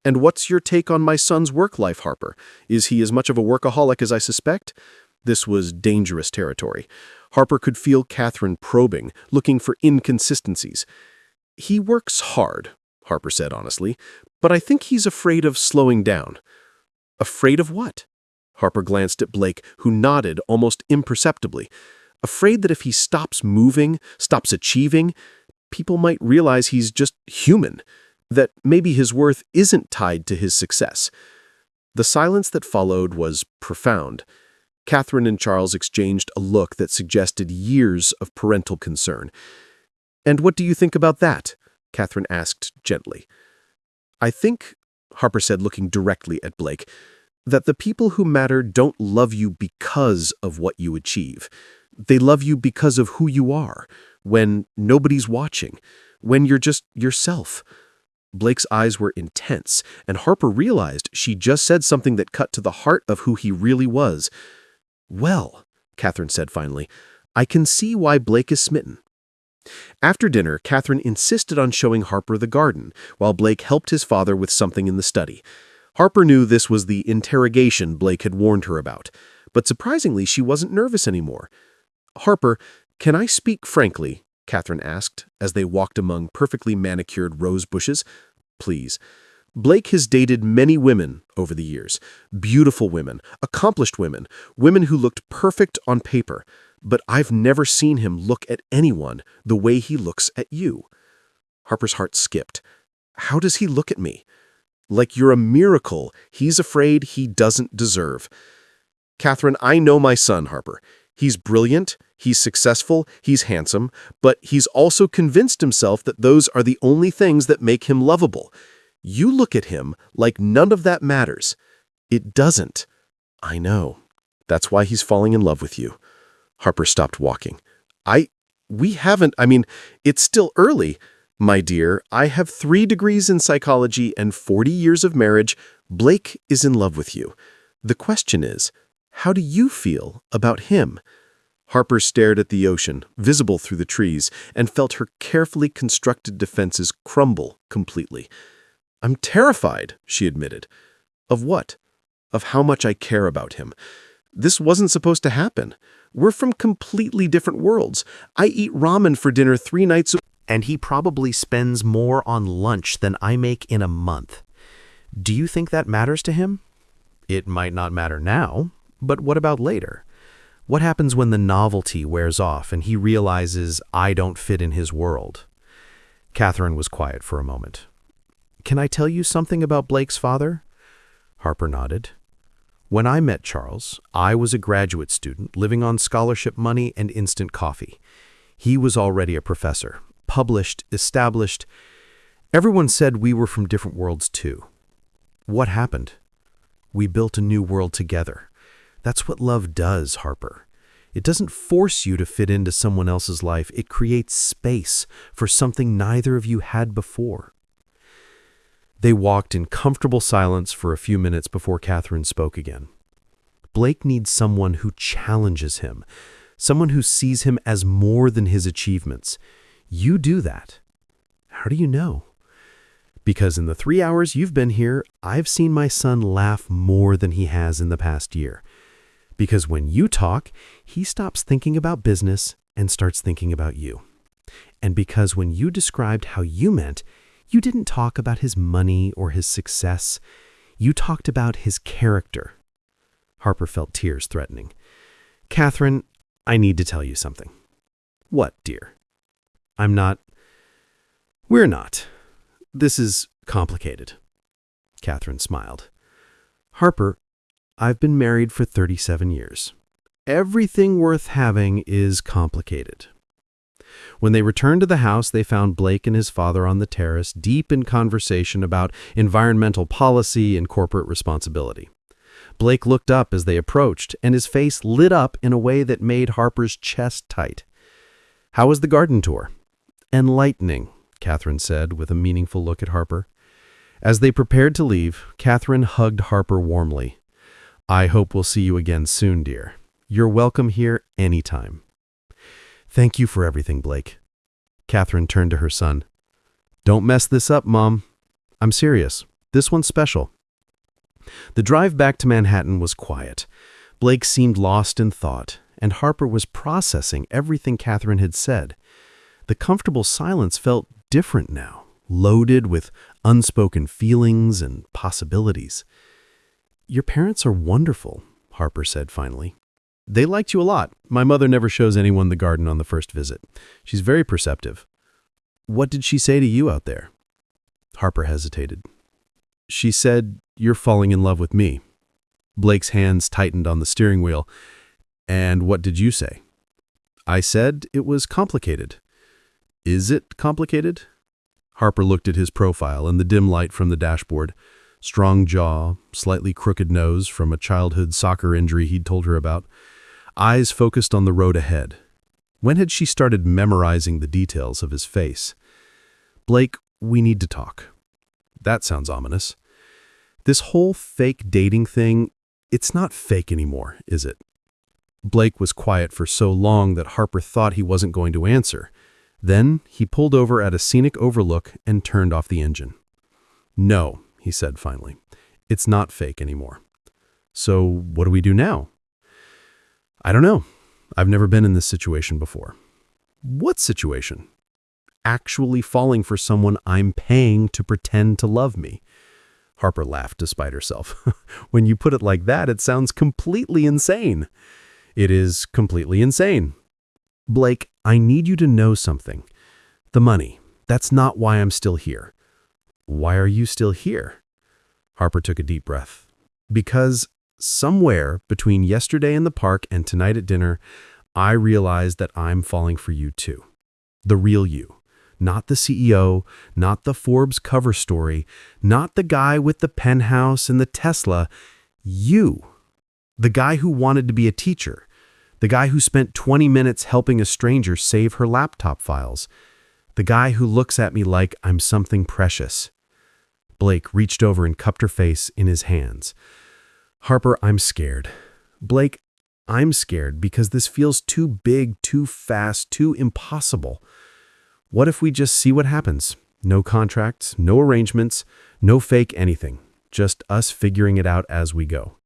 And what's your take on my son's work life, Harper? Is he as much of a workaholic as I suspect? This was dangerous territory. Harper could feel Catherine probing, looking for inconsistencies. He works hard, Harper said honestly, but I think he's afraid of slowing down. Afraid of what? Harper glanced at Blake, who nodded almost imperceptibly. Afraid that if he stops moving, stops achieving, people might realize he's just human, that maybe his worth isn't tied to his success. The silence that followed was profound. Catherine and Charles exchanged a look that suggested years of parental concern. And what do you think about that? Catherine asked gently. I think, Harper said looking directly at Blake, that the people who matter don't love you because of what you achieve. They love you because of who you are, when nobody's watching, when you're just yourself. Blake's eyes were intense, and Harper realized she just said something that cut to the heart of who he really was. Well, Catherine said finally, I can see why Blake is smitten. After dinner, Catherine insisted on showing Harper the garden, while Blake helped his father with something in the study. Harper knew this was the interrogation Blake had warned her about, but surprisingly, she wasn't nervous anymore. Harper, can I speak frankly? Catherine asked, as they walked among perfectly manicured rose bushes. Please. Blake has dated many women over the years. Beautiful women, accomplished women, women who looked perfect on paper. But I've never seen him look at anyone the way he looks at you. Harper's heart skipped. How does he look at me? Like you're a miracle he's afraid he doesn't deserve. Catherine, I know my son, Harper. He's brilliant, he's successful, he's handsome, but he's also convinced himself that those are the only things that make him lovable. You look at him like none of that matters. It doesn't. I know. That's why he's falling in love with you. Harper stopped walking. It's still early. My dear, I have 3 degrees in psychology and 40 years of marriage. Blake is in love with you. The question is, how do you feel about him? Harper stared at the ocean, visible through the trees, and felt her carefully constructed defenses crumble completely. I'm terrified, she admitted. Of what? Of how much I care about him. This wasn't supposed to happen. We're from completely different worlds. I eat ramen for dinner 3 nights a week. And he probably spends more on lunch than I make in a month. Do you think that matters to him? It might not matter now, but what about later? What happens when the novelty wears off and he realizes I don't fit in his world? Catherine was quiet for a moment. Can I tell you something about Blake's father? Harper nodded. When I met Charles, I was a graduate student living on scholarship money and instant coffee. He was already a professor, published, established. Everyone said we were from different worlds too. What happened? We built a new world together. That's what love does, Harper. It doesn't force you to fit into someone else's life. It creates space for something neither of you had before. They walked in comfortable silence for a few minutes before Catherine spoke again. Blake needs someone who challenges him, someone who sees him as more than his achievements. You do that. How do you know? Because in the 3 hours you've been here, I've seen my son laugh more than he has in the past year. Because when you talk, he stops thinking about business and starts thinking about you. And because when you described how you meant, you didn't talk about his money or his success. You talked about his character. Harper felt tears threatening. Catherine, I need to tell you something. What, dear? I'm not. We're not. This is complicated. Catherine smiled. Harper, I've been married for 37 years. Everything worth having is complicated. When they returned to the house, they found Blake and his father on the terrace, deep in conversation about environmental policy and corporate responsibility. Blake looked up as they approached, and his face lit up in a way that made Harper's chest tight. How was the garden tour? Enlightening, Catherine said with a meaningful look at Harper. As they prepared to leave, Catherine hugged Harper warmly. I hope we'll see you again soon, dear. You're welcome here anytime. Thank you for everything, Blake. Catherine turned to her son. Don't mess this up, Mom. I'm serious. This one's special. The drive back to Manhattan was quiet. Blake seemed lost in thought, and Harper was processing everything Catherine had said. The comfortable silence felt different now, loaded with unspoken feelings and possibilities. Your parents are wonderful, Harper said finally. They liked you a lot. My mother never shows anyone the garden on the first visit. She's very perceptive. What did she say to you out there? Harper hesitated. She said, you're falling in love with me. Blake's hands tightened on the steering wheel. And what did you say? I said it was complicated. Is it complicated? Harper looked at his profile in the dim light from the dashboard. Strong jaw, slightly crooked nose from a childhood soccer injury he'd told her about. Eyes focused on the road ahead. When had she started memorizing the details of his face? Blake, we need to talk. That sounds ominous. This whole fake dating thing, it's not fake anymore, is it? Blake was quiet for so long that Harper thought he wasn't going to answer. Then he pulled over at a scenic overlook and turned off the engine. No, he said finally. It's not fake anymore. So what do we do now? I don't know. I've never been in this situation before. What situation? Actually falling for someone I'm paying to pretend to love me. Harper laughed despite herself. When you put it like that, it sounds completely insane. It is completely insane. Blake, I need you to know something. The money. That's not why I'm still here. Why are you still here? Harper took a deep breath. Because somewhere between yesterday in the park and tonight at dinner, I realized that I'm falling for you too. The real you. Not the CEO, not the Forbes cover story, not the guy with the penthouse and the Tesla. You. The guy who wanted to be a teacher. The guy who spent 20 minutes helping a stranger save her laptop files. The guy who looks at me like I'm something precious. Blake reached over and cupped her face in his hands. Harper, I'm scared. Blake, I'm scared because this feels too big, too fast, too impossible. What if we just see what happens? No contracts, no arrangements, no fake anything. Just us figuring it out as we go.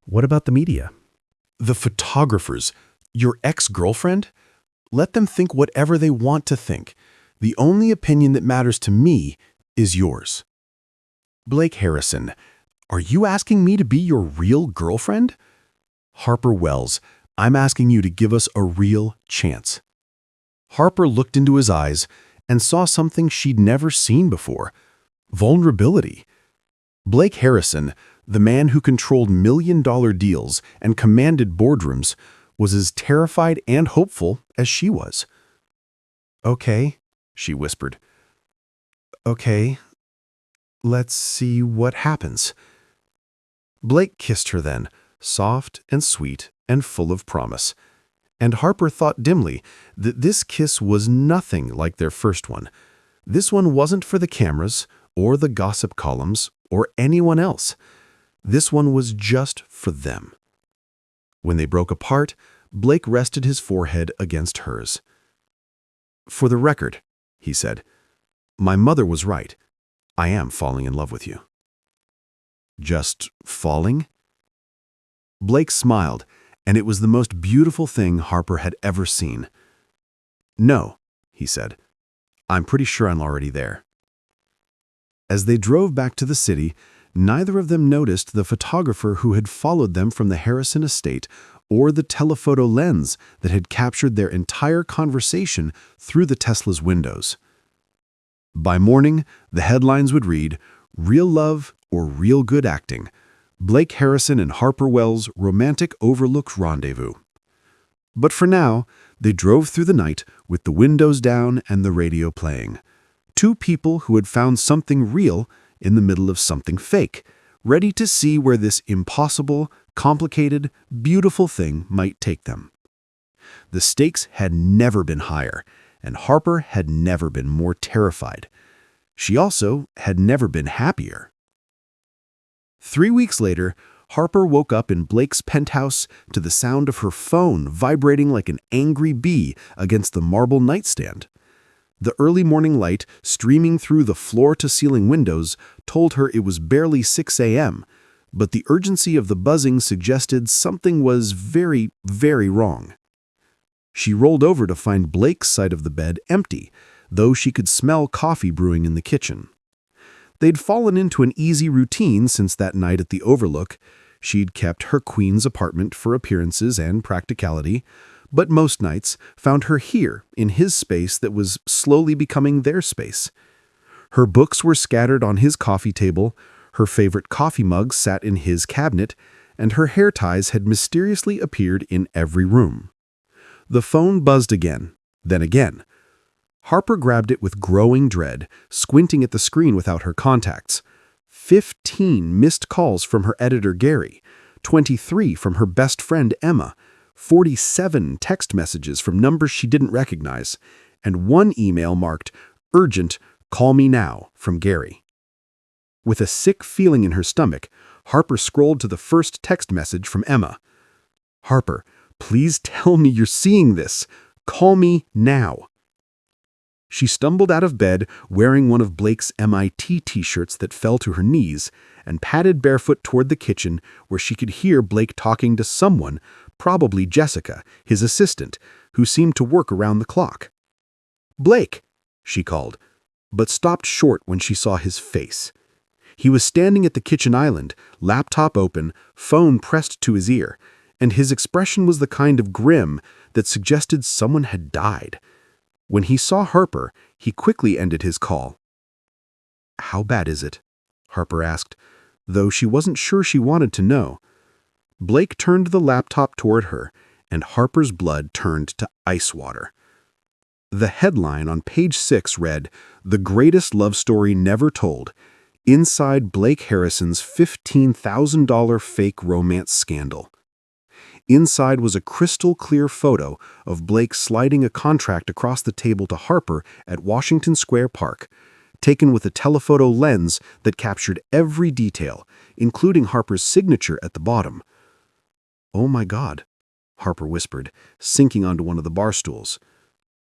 What about the media? The photographers, your ex-girlfriend? Let them think whatever they want to think. The only opinion that matters to me is yours. Blake Harrison, are you asking me to be your real girlfriend? Harper Wells, I'm asking you to give us a real chance. Harper looked into his eyes and saw something she'd never seen before. Vulnerability. Blake Harrison, the man who controlled million-dollar deals and commanded boardrooms, was as terrified and hopeful as she was. Okay, she whispered. Okay, let's see what happens. Blake kissed her then, soft and sweet and full of promise. And Harper thought dimly that this kiss was nothing like their first one. This one wasn't for the cameras or the gossip columns or anyone else. This one was just for them. When they broke apart, Blake rested his forehead against hers. For the record, he said, my mother was right. I am falling in love with you. Just falling? Blake smiled, and it was the most beautiful thing Harper had ever seen. No, he said. I'm pretty sure I'm already there. As they drove back to the city, Neither of them noticed the photographer who had followed them from the Harrison estate or the telephoto lens that had captured their entire conversation through the Tesla's windows. By morning, the headlines would read, "Real love or real good acting. Blake Harrison and Harper Wells' romantic overlooked rendezvous." But for now, they drove through the night with the windows down and the radio playing. Two people who had found something real in the middle of something fake, ready to see where this impossible, complicated, beautiful thing might take them. The stakes had never been higher, and Harper had never been more terrified. She also had never been happier. 3 weeks later, Harper woke up in Blake's penthouse to the sound of her phone vibrating like an angry bee against the marble nightstand. The early morning light streaming through the floor-to-ceiling windows told her it was barely 6 a.m., but the urgency of the buzzing suggested something was very, very wrong. She rolled over to find Blake's side of the bed empty, though she could smell coffee brewing in the kitchen. They'd fallen into an easy routine since that night at the Overlook. She'd kept her queen's apartment for appearances and practicality, but most nights found her here in his space that was slowly becoming their space. Her books were scattered on his coffee table, her favorite coffee mug sat in his cabinet, and her hair ties had mysteriously appeared in every room. The phone buzzed again, then again. Harper grabbed it with growing dread, squinting at the screen without her contacts. 15 missed calls from her editor Gary, 23 from her best friend Emma, 47 text messages from numbers she didn't recognize, and one email marked "Urgent, call me now" from Gary. With a sick feeling in her stomach, Harper scrolled to the first text message from Emma. "Harper, please tell me you're seeing this. Call me now." She stumbled out of bed wearing one of Blake's MIT t-shirts that fell to her knees and padded barefoot toward the kitchen where she could hear Blake talking to someone, probably Jessica, his assistant, who seemed to work around the clock. "Blake," she called, but stopped short when she saw his face. He was standing at the kitchen island, laptop open, phone pressed to his ear, and his expression was the kind of grim that suggested someone had died. When he saw Harper, he quickly ended his call. "How bad is it?" Harper asked, though she wasn't sure she wanted to know. Blake turned the laptop toward her, and Harper's blood turned to ice water. The headline on page 6 read, "The Greatest Love Story Never Told. Inside Blake Harrison's $15,000 fake romance scandal." Inside was a crystal-clear photo of Blake sliding a contract across the table to Harper at Washington Square Park, taken with a telephoto lens that captured every detail, including Harper's signature at the bottom. "Oh my God," Harper whispered, sinking onto one of the bar stools.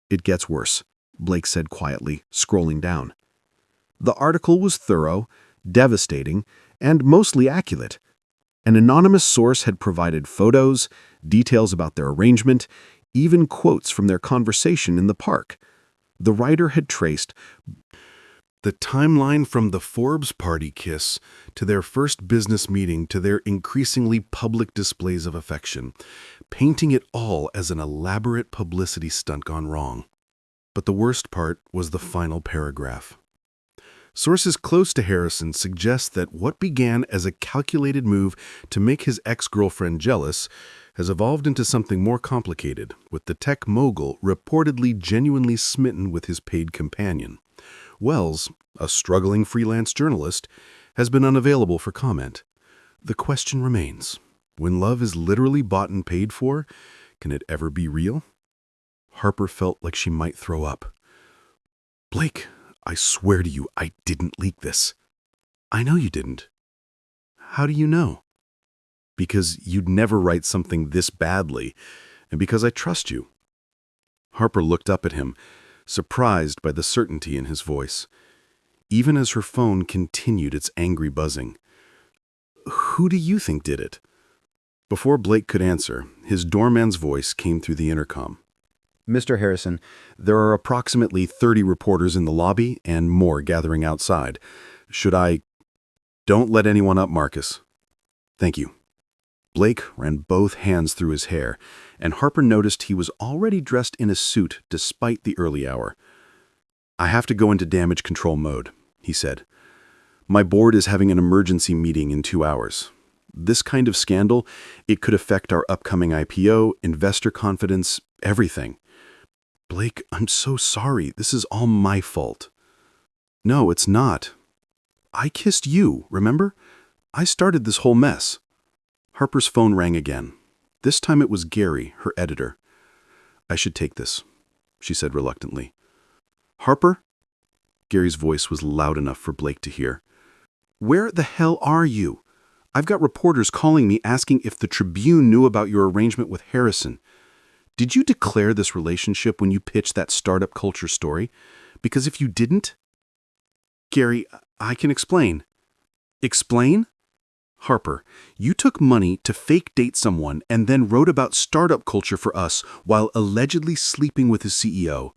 "It gets worse," Blake said quietly, scrolling down. The article was thorough, devastating, and mostly accurate. An anonymous source had provided photos, details about their arrangement, even quotes from their conversation in the park. The writer had traced the timeline from the Forbes party kiss to their first business meeting to their increasingly public displays of affection, painting it all as an elaborate publicity stunt gone wrong. But the worst part was the final paragraph. Sources close to Harrison suggest that what began as a calculated move to make his ex-girlfriend jealous has evolved into something more complicated, with the tech mogul reportedly genuinely smitten with his paid companion. Wells, a struggling freelance journalist, has been unavailable for comment. The question remains, when love is literally bought and paid for, can it ever be real? Harper felt like she might throw up. "Blake, I swear to you, I didn't leak this." "I know you didn't." "How do you know?" "Because you'd never write something this badly, and because I trust you." Harper looked up at him, surprised by the certainty in his voice, even as her phone continued its angry buzzing. "Who do you think did it?" Before Blake could answer, his doorman's voice came through the intercom. "Mr. Harrison, there are approximately 30 reporters in the lobby and more gathering outside. Should I—" Don't let anyone up, Marcus. Thank you. Blake ran both hands through his hair, and Harper noticed he was already dressed in a suit despite the early hour. I have to go into damage control mode, he said. My board is having an emergency meeting in 2 hours. This kind of scandal, it could affect our upcoming IPO, investor confidence, everything. Blake, I'm so sorry. This is all my fault. No, it's not. I kissed you, remember? I started this whole mess. Harper's phone rang again. This time it was Gary, her editor. I should take this, she said reluctantly. Harper? Gary's voice was loud enough for Blake to hear. Where the hell are you? I've got reporters calling me asking if the Tribune knew about your arrangement with Harrison. Did you declare this relationship when you pitched that startup culture story? Because if you didn't... Gary, I can explain. Explain? Harper, you took money to fake date someone and then wrote about startup culture for us while allegedly sleeping with his CEO.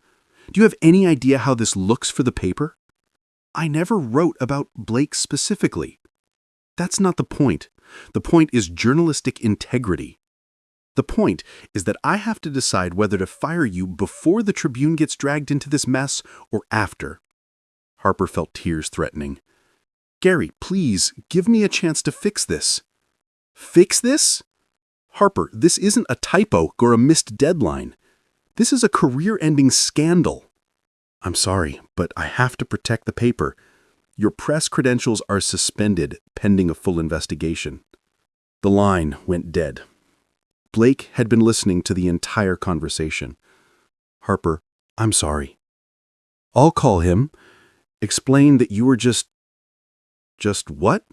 Do you have any idea how this looks for the paper? I never wrote about Blake specifically. That's not the point. The point is journalistic integrity. The point is that I have to decide whether to fire you before the Tribune gets dragged into this mess or after. Harper felt tears threatening. Gary, please, give me a chance to fix this. Fix this? Harper, this isn't a typo or a missed deadline. This is a career-ending scandal. I'm sorry, but I have to protect the paper. Your press credentials are suspended pending a full investigation. The line went dead. Blake had been listening to the entire conversation. Harper, I'm sorry. I'll call him. Explain that you were just what?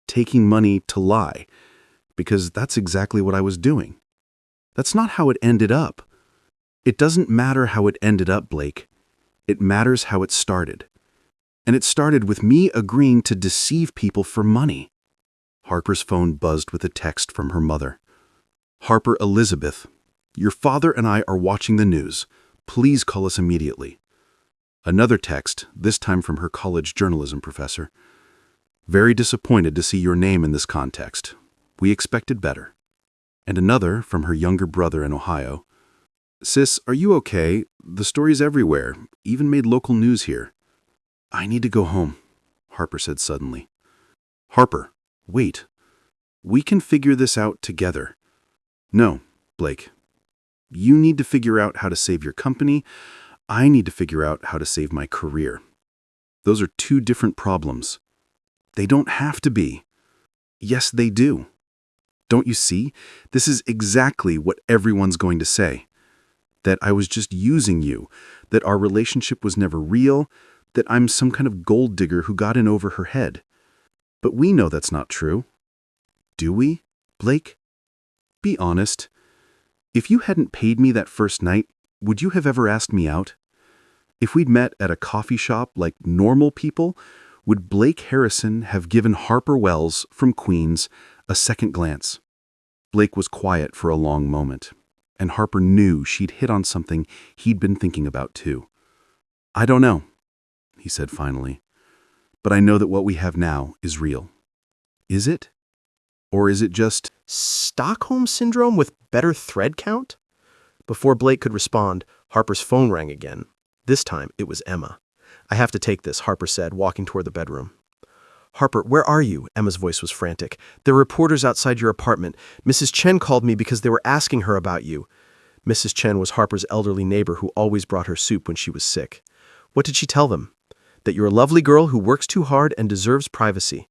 Taking money to lie. Because that's exactly what I was doing. That's not how it ended up. It doesn't matter how it ended up, Blake. It matters how it started. And it started with me agreeing to deceive people for money. Harper's phone buzzed with a text from her mother. Harper Elizabeth, your father and I are watching the news. Please call us immediately. Another text, this time from her college journalism professor. Very disappointed to see your name in this context. We expected better. And another from her younger brother in Ohio. Sis, are you okay? The story's everywhere, even made local news here. I need to go home, Harper said suddenly. Harper, wait. We can figure this out together. No, Blake. You need to figure out how to save your company. I need to figure out how to save my career. Those are two different problems. They don't have to be. Yes, they do. Don't you see? This is exactly what everyone's going to say. That I was just using you, that our relationship was never real, that I'm some kind of gold digger who got in over her head. But we know that's not true. Do we, Blake? Be honest. If you hadn't paid me that first night, would you have ever asked me out? If we'd met at a coffee shop like normal people, would Blake Harrison have given Harper Wells from Queens a second glance? Blake was quiet for a long moment, and Harper knew she'd hit on something he'd been thinking about too. I don't know, he said finally, but I know that what we have now is real. Is it? Or is it just Stockholm Syndrome with better thread count? Before Blake could respond, Harper's phone rang again. This time, it was Emma. I have to take this, Harper said, walking toward the bedroom. Harper, where are you? Emma's voice was frantic. There are reporters outside your apartment. Mrs. Chen called me because they were asking her about you. Mrs. Chen was Harper's elderly neighbor who always brought her soup when she was sick. What did she tell them? That you're a lovely girl who works too hard and deserves privacy.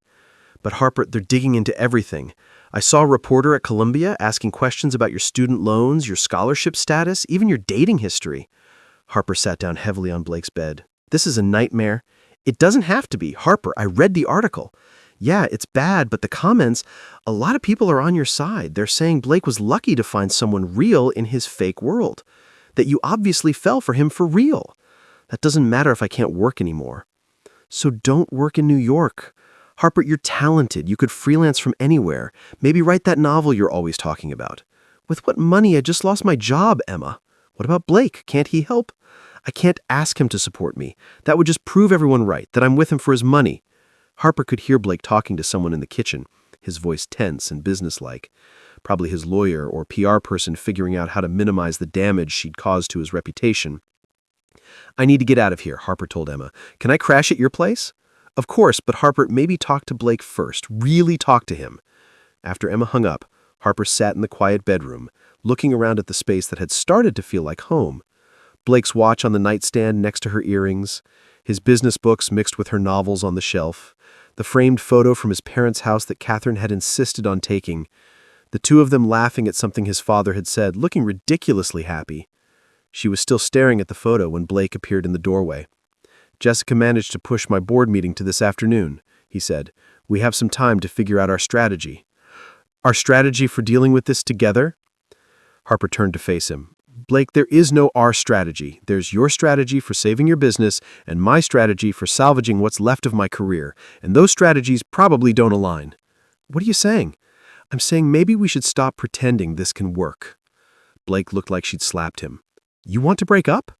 But Harper, they're digging into everything. I saw a reporter at Columbia asking questions about your student loans, your scholarship status, even your dating history. Harper sat down heavily on Blake's bed. This is a nightmare. It doesn't have to be. Harper, I read the article. Yeah, it's bad, but the comments, a lot of people are on your side. They're saying Blake was lucky to find someone real in his fake world. That you obviously fell for him for real. That doesn't matter if I can't work anymore. So don't work in New York. Harper, you're talented. You could freelance from anywhere. Maybe write that novel you're always talking about. With what money? I just lost my job, Emma. What about Blake? Can't he help? I can't ask him to support me. That would just prove everyone right, that I'm with him for his money. Harper could hear Blake talking to someone in the kitchen, his voice tense and businesslike. Probably his lawyer or PR person figuring out how to minimize the damage she'd caused to his reputation. "I need to get out of here," Harper told Emma. "Can I crash at your place?" "Of course, but Harper, maybe talk to Blake first. Really talk to him." After Emma hung up, Harper sat in the quiet bedroom, looking around at the space that had started to feel like home. Blake's watch on the nightstand next to her earrings, his business books mixed with her novels on the shelf, the framed photo from his parents' house that Catherine had insisted on taking, the two of them laughing at something his father had said, looking ridiculously happy. She was still staring at the photo when Blake appeared in the doorway. "Jessica managed to push my board meeting to this afternoon," he said. "We have some time to figure out our strategy." "Our strategy for dealing with this together?" Harper turned to face him. "Blake, there is no our strategy. There's your strategy for saving your business and my strategy for salvaging what's left of my career, and those strategies probably don't align." "What are you saying?" "I'm saying maybe we should stop pretending this can work." Blake looked like she'd slapped him. "You want to break up?"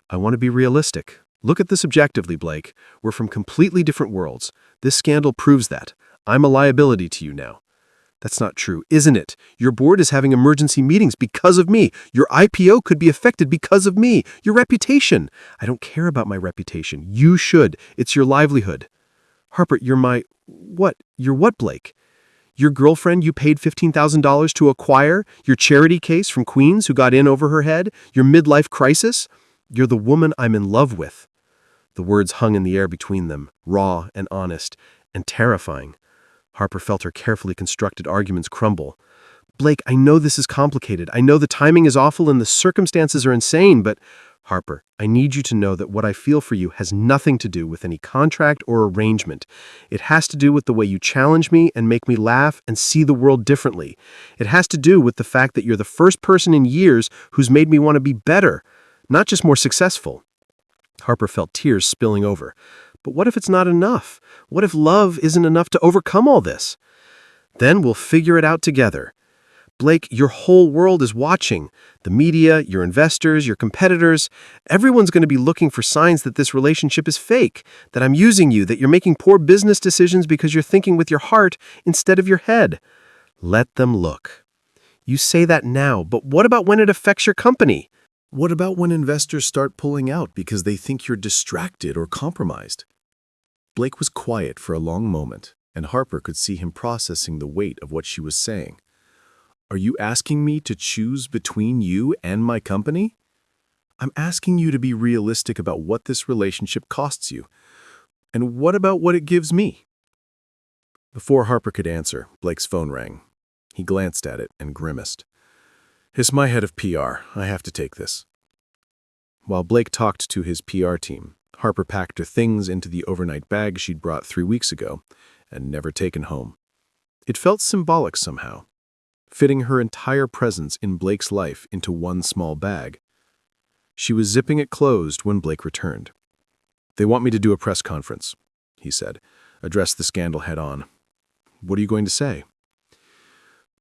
"I want to be realistic. Look at this objectively, Blake. We're from completely different worlds. This scandal proves that. I'm a liability to you now." "That's not true, isn't it? Your board is having emergency meetings because of me. Your IPO could be affected because of me. Your reputation." "I don't care about my reputation. You should. It's your livelihood." "Harper, you're my... What? You're what, Blake? Your girlfriend you paid $15,000 to acquire? Your charity case from Queens who got in over her head? Your midlife crisis? You're the woman I'm in love with." The words hung in the air between them, raw and honest, and terrifying. Harper felt her carefully constructed arguments crumble. "Blake, I know this is complicated. I know the timing is awful and the circumstances are insane, but..." "Harper, I need you to know that what I feel for you has nothing to do with any contract or arrangement. It has to do with the way you challenge me and make me laugh and see the world differently. It has to do with the fact that you're the first person in years who's made me want to be better, not just more successful." Harper felt tears spilling over. "But what if it's not enough? What if love isn't enough to overcome all this?" "Then we'll figure it out together. Blake, your whole world is watching. The media, your investors, your competitors. Everyone's going to be looking for signs that this relationship is fake, that I'm using you, that you're making poor business decisions because you're thinking with your heart instead of your head. Let them look." "You say that now, but what about when it affects your company?" What about when investors start pulling out because they think you're distracted or compromised? Blake was quiet for a long moment, and Harper could see him processing the weight of what she was saying. "Are you asking me to choose between you and my company? I'm asking you to be realistic about what this relationship costs you. And what about what it gives me?" Before Harper could answer, Blake's phone rang. He glanced at it and grimaced. "It's my head of PR. I have to take this." While Blake talked to his PR team, Harper packed her things into the overnight bag she'd brought 3 weeks ago and never taken home. It felt symbolic somehow, fitting her entire presence in Blake's life into one small bag. She was zipping it closed when Blake returned. "They want me to do a press conference," he said, "address the scandal head on." "What are you going to say?"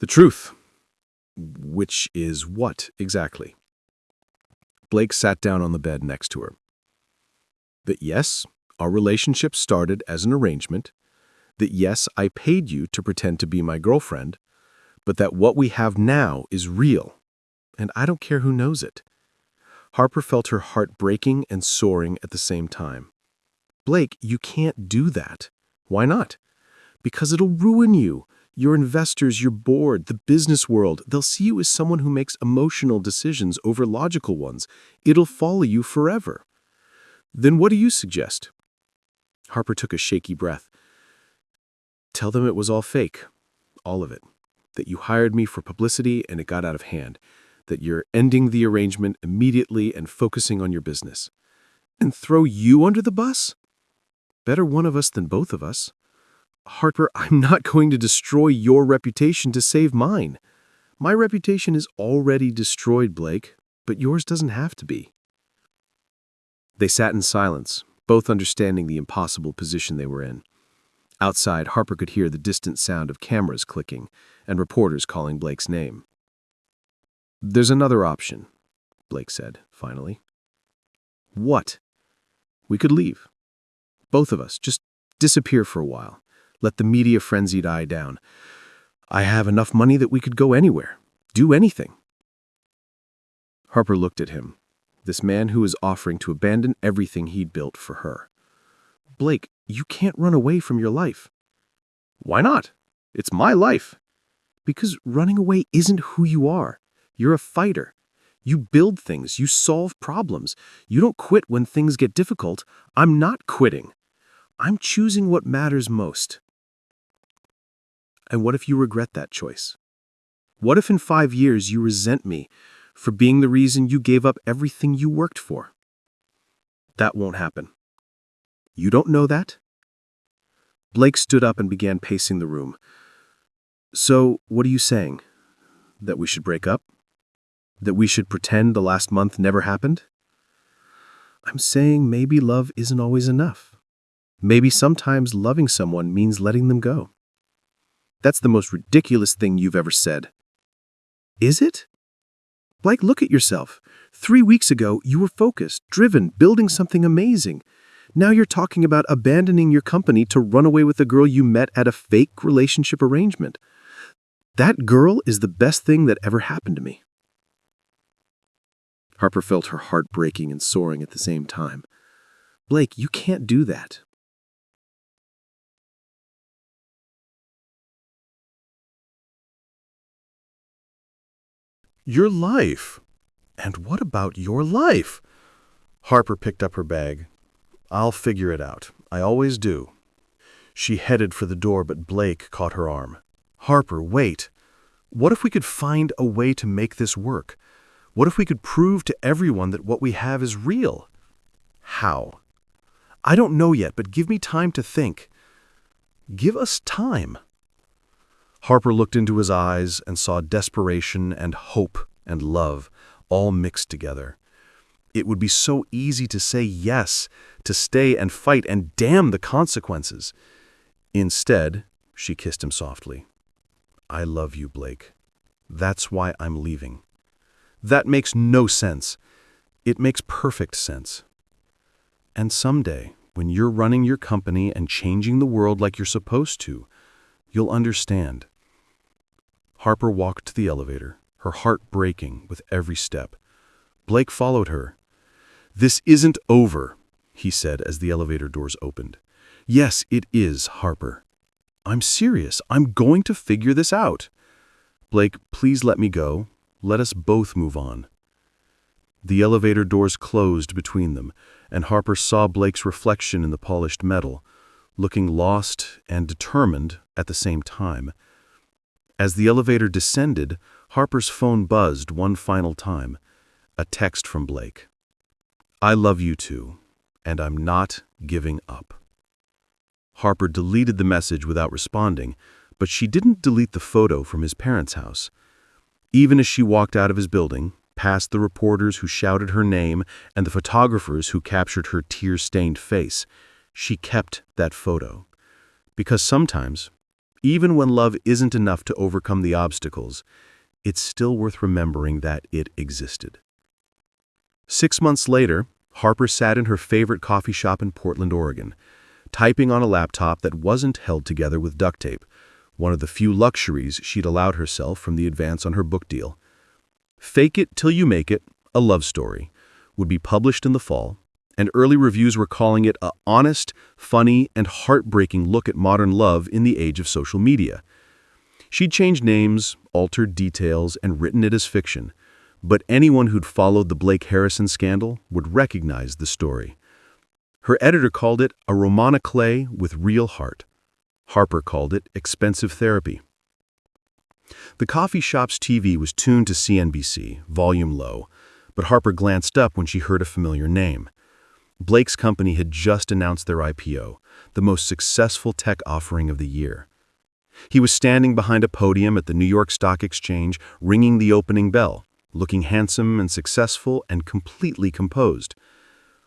"The truth." "Which is what, exactly?" Blake sat down on the bed next to her. "That yes, our relationship started as an arrangement. That yes, I paid you to pretend to be my girlfriend. But that what we have now is real. And I don't care who knows it." Harper felt her heart breaking and soaring at the same time. "Blake, you can't do that." "Why not?" "Because it'll ruin you. Your investors, your board, the business world, they'll see you as someone who makes emotional decisions over logical ones. It'll follow you forever." "Then what do you suggest?" Harper took a shaky breath. "Tell them it was all fake. All of it. That you hired me for publicity and it got out of hand. That you're ending the arrangement immediately and focusing on your business. And throw you under the bus? Better one of us than both of us. Harper, I'm not going to destroy your reputation to save mine. My reputation is already destroyed, Blake, but yours doesn't have to be." They sat in silence, both understanding the impossible position they were in. Outside, Harper could hear the distant sound of cameras clicking and reporters calling Blake's name. "There's another option," Blake said, finally. "What?" "We could leave. Both of us. Just Disappear for a while. Let the media frenzy die down. I have enough money that we could go anywhere. Do anything." Harper looked at him, this man who was offering to abandon everything he'd built for her. "Blake, you can't run away from your life." "Why not? It's my life." "Because running away isn't who you are. You're a fighter. You build things. You solve problems. You don't quit when things get difficult. I'm not quitting. I'm choosing what matters most." "And what if you regret that choice? What if in 5 years you resent me for being the reason you gave up everything you worked for?" "That won't happen." "You don't know that?" Blake stood up and began pacing the room. "So, what are you saying? That we should break up? That we should pretend the last month never happened?" "I'm saying maybe love isn't always enough. Maybe sometimes loving someone means letting them go." "That's the most ridiculous thing you've ever said." "Is it? Blake, look at yourself. 3 weeks ago, you were focused, driven, building something amazing. Now you're talking about abandoning your company to run away with a girl you met at a fake relationship arrangement. That girl is the best thing that ever happened to me." Harper felt her heart breaking and soaring at the same time. "Blake, you can't do that." Your life? And what about your life? Harper picked up her bag. I'll figure it out. I always do. She headed for the door, but Blake caught her arm. Harper, wait. What if we could find a way to make this work? What if we could prove to everyone that what we have is real? How? I don't know yet, but give me time to think. Give us time. Harper looked into his eyes and saw desperation and hope and love all mixed together. It would be so easy to say yes, to stay and fight and damn the consequences. Instead, she kissed him softly. I love you, Blake. That's why I'm leaving. That makes no sense. It makes perfect sense. And someday, when you're running your company and changing the world like you're supposed to, you'll understand. Harper walked to the elevator, her heart breaking with every step. Blake followed her. This isn't over, he said as the elevator doors opened. Yes, it is, Harper. I'm serious. I'm going to figure this out. Blake, please let me go. Let us both move on. The elevator doors closed between them, and Harper saw Blake's reflection in the polished metal, looking lost and determined at the same time. As the elevator descended, Harper's phone buzzed one final time. A text from Blake. I love you too, and I'm not giving up. Harper deleted the message without responding, but she didn't delete the photo from his parents' house. Even as she walked out of his building, past the reporters who shouted her name and the photographers who captured her tear-stained face, she kept that photo. Because sometimes, even when love isn't enough to overcome the obstacles, it's still worth remembering that it existed. 6 months later, Harper sat in her favorite coffee shop in Portland, Oregon, typing on a laptop that wasn't held together with duct tape, one of the few luxuries she'd allowed herself from the advance on her book deal. Fake It Till You Make It, a love story, would be published in the fall, and early reviews were calling it an honest, funny, and heartbreaking look at modern love in the age of social media. She'd changed names, altered details, and written it as fiction, but anyone who'd followed the Blake Harrison scandal would recognize the story. Her editor called it a roman éclat with real heart. Harper called it expensive therapy. The coffee shop's TV was tuned to CNBC, volume low, but Harper glanced up when she heard a familiar name. Blake's company had just announced their IPO, the most successful tech offering of the year. He was standing behind a podium at the New York Stock Exchange, ringing the opening bell, looking handsome and successful and completely composed.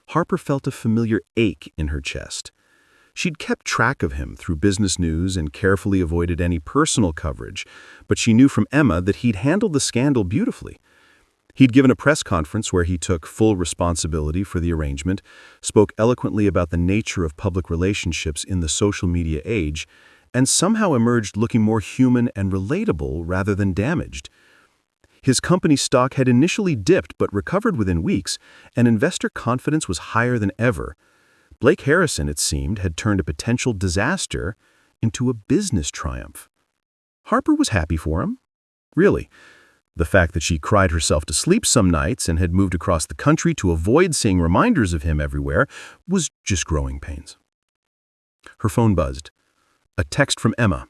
Harper felt a familiar ache in her chest. She'd kept track of him through business news and carefully avoided any personal coverage, but she knew from Emma that he'd handled the scandal beautifully. He'd given a press conference where he took full responsibility for the arrangement, spoke eloquently about the nature of public relationships in the social media age, and somehow emerged looking more human and relatable rather than damaged. His company's stock had initially dipped but recovered within weeks, and investor confidence was higher than ever. Blake Harrison, it seemed, had turned a potential disaster into a business triumph. Harper was happy for him. Really. The fact that she cried herself to sleep some nights and had moved across the country to avoid seeing reminders of him everywhere was just growing pains. Her phone buzzed. A text from Emma.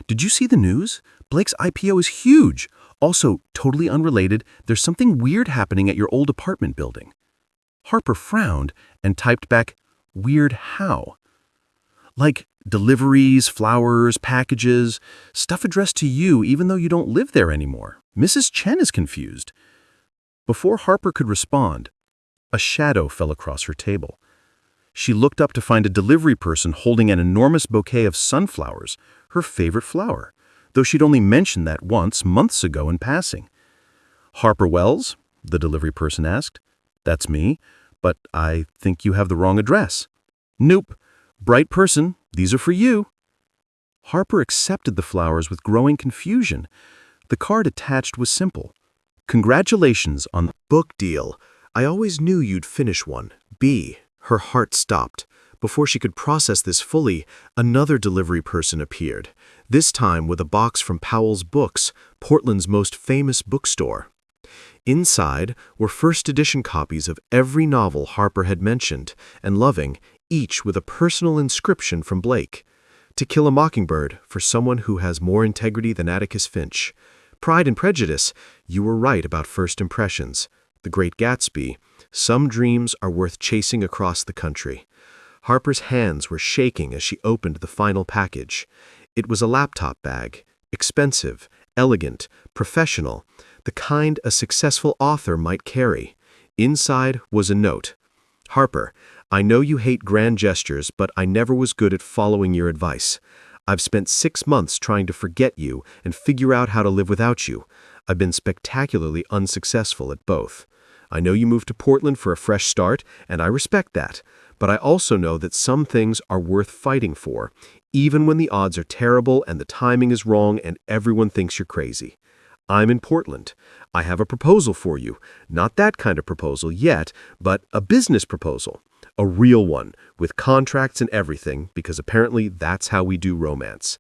"Did you see the news? Blake's IPO is huge. Also, totally unrelated, there's something weird happening at your old apartment building." Harper frowned and typed back, "Weird how?" "Like deliveries, flowers, packages, stuff addressed to you even though you don't live there anymore. Mrs. Chen is confused." Before Harper could respond, a shadow fell across her table. She looked up to find a delivery person holding an enormous bouquet of sunflowers, her favorite flower, though she'd only mentioned that once, months ago in passing. "Harper Wells?" the delivery person asked. "That's me, but I think you have the wrong address." "Nope. Bright person, these are for you." Harper accepted the flowers with growing confusion. The card attached was simple. "Congratulations on the Book deal. I always knew you'd finish one. B." Her heart stopped. Before she could process this fully, another delivery person appeared, this time with a box from Powell's Books, Portland's most famous bookstore. Inside were first edition copies of every novel Harper had mentioned and loving, each with a personal inscription from Blake. "To Kill a Mockingbird, for someone who has more integrity than Atticus Finch. Pride and Prejudice, you were right about first impressions. The Great Gatsby, some dreams are worth chasing across the country." Harper's hands were shaking as she opened the final package. It was a laptop bag, expensive, elegant, professional, the kind a successful author might carry. Inside was a note. "Harper, I know you hate grand gestures, but I never was good at following your advice. I've spent 6 months trying to forget you and figure out how to live without you. I've been spectacularly unsuccessful at both. I know you moved to Portland for a fresh start, and I respect that. But I also know that some things are worth fighting for, even when the odds are terrible and the timing is wrong and everyone thinks you're crazy. I'm in Portland. I have a proposal for you. Not that kind of proposal yet, but a business proposal. A real one, with contracts and everything, because apparently that's how we do romance.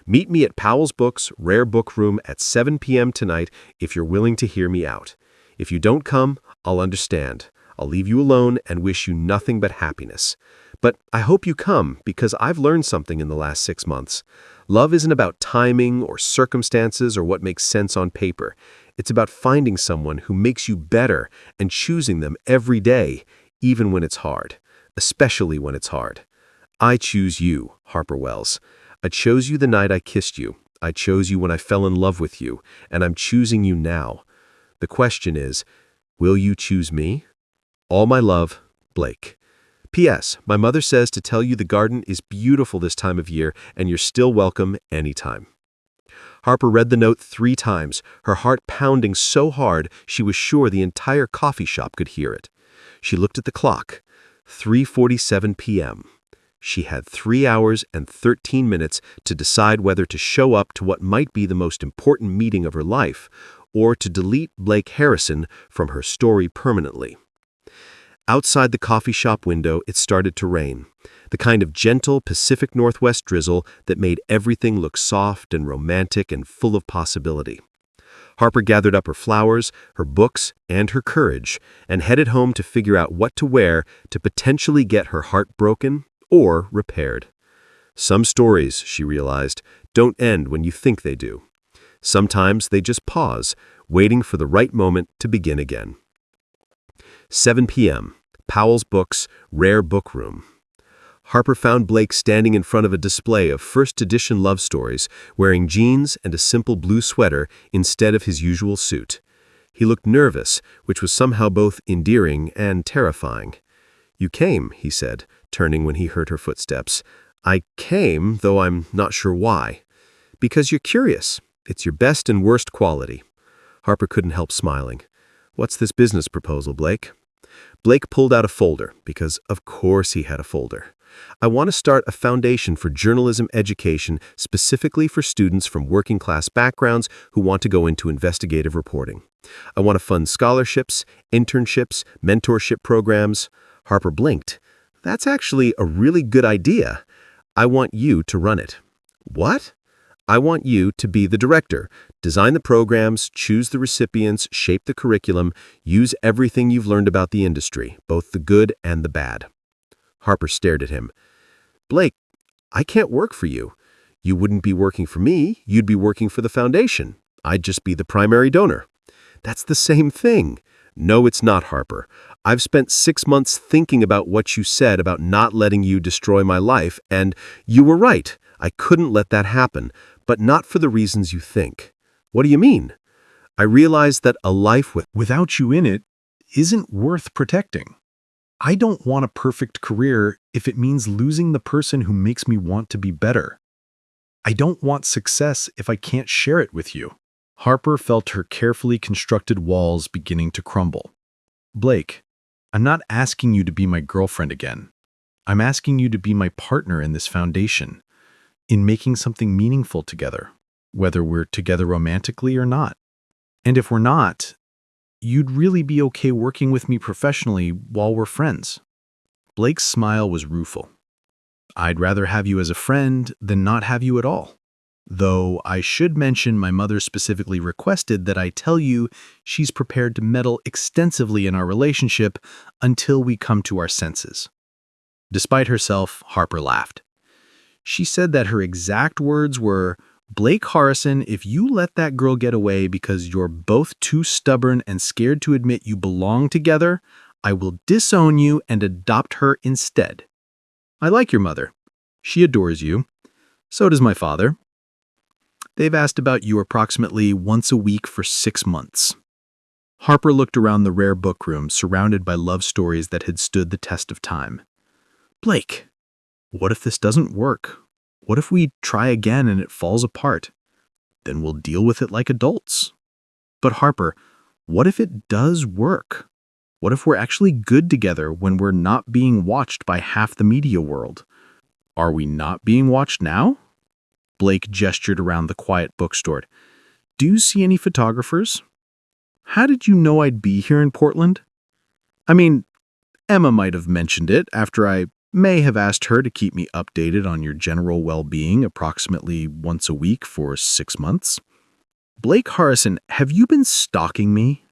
Meet me at Powell's Books, Rare Book Room at 7 p.m. tonight if you're willing to hear me out. If you don't come, I'll understand. I'll leave you alone and wish you nothing but happiness. But I hope you come because I've learned something in the last 6 months. Love isn't about timing or circumstances or what makes sense on paper. It's about finding someone who makes you better and choosing them every day, even when it's hard, especially when it's hard. I choose you, Harper Wells. I chose you the night I kissed you. I chose you when I fell in love with you, and I'm choosing you now. The question is, will you choose me? All my love, Blake. P.S. My mother says to tell you the garden is beautiful this time of year and you're still welcome anytime. Harper read the note 3 times, her heart pounding so hard she was sure the entire coffee shop could hear it. She looked at the clock. 3:47 p.m. She had 3 hours and 13 minutes to decide whether to show up to what might be the most important meeting of her life or to delete Blake Harrison from her story permanently. Outside the coffee shop window, it started to rain, the kind of gentle Pacific Northwest drizzle that made everything look soft and romantic and full of possibility. Harper gathered up her flowers, her books, and her courage, and headed home to figure out what to wear to potentially get her heart broken or repaired. Some stories, she realized, don't end when you think they do. Sometimes they just pause, waiting for the right moment to begin again. 7 p.m., Powell's Books, Rare Book Room. Harper found Blake standing in front of a display of first edition love stories, wearing jeans and a simple blue sweater instead of his usual suit. He looked nervous, which was somehow both endearing and terrifying. "You came," he said, turning when he heard her footsteps. "I came, though I'm not sure why." "Because you're curious. It's your best and worst quality." Harper couldn't help smiling. "What's this business proposal, Blake?" Blake pulled out a folder, because of course he had a folder. "I want to start a foundation for journalism education specifically for students from working-class backgrounds who want to go into investigative reporting. I want to fund scholarships, internships, mentorship programs." Harper blinked. "That's actually a really good idea. I want you to run it." "What?" "I want you to be the director. Design the programs, choose the recipients, shape the curriculum, use everything you've learned about the industry, both the good and the bad." Harper stared at him. "Blake, I can't work for you. You wouldn't be working for me, you'd be working for the foundation. I'd just be the primary donor." "That's the same thing." "No, it's not, Harper. I've spent 6 months thinking about what you said about not letting you destroy my life, and you were right. I couldn't let that happen, but not for the reasons you think." "What do you mean?" "I realized that a life Without you in it isn't worth protecting. I don't want a perfect career if it means losing the person who makes me want to be better. I don't want success if I can't share it with you." Harper felt her carefully constructed walls beginning to crumble. "Blake, I'm not asking you to be my girlfriend again. I'm asking you to be my partner in this foundation, in making something meaningful together, whether we're together romantically or not. And if we're not, you'd really be okay working with me professionally while we're friends." Blake's smile was rueful. "I'd rather have you as a friend than not have you at all. Though I should mention my mother specifically requested that I tell you she's prepared to meddle extensively in our relationship until we come to our senses." Despite herself, Harper laughed. She said that her exact words were, "Blake Harrison, if you let that girl get away because you're both too stubborn and scared to admit you belong together, I will disown you and adopt her instead. I like your mother. She adores you. So does my father. They've asked about you approximately once a week for 6 months." Harper looked around the rare book room surrounded by love stories that had stood the test of time. "Blake, what if this doesn't work? What if we try again and it falls apart? Then we'll deal with it like adults." "But Harper, what if it does work? What if we're actually good together when we're not being watched by half the media world? Are we not being watched now?" Blake gestured around the quiet bookstore. "Do you see any photographers? How did you know I'd be here in Portland? I mean, Emma might have mentioned it after I may have asked her to keep me updated on your general well-being approximately once a week for 6 months. Blake Harrison, have you been stalking me?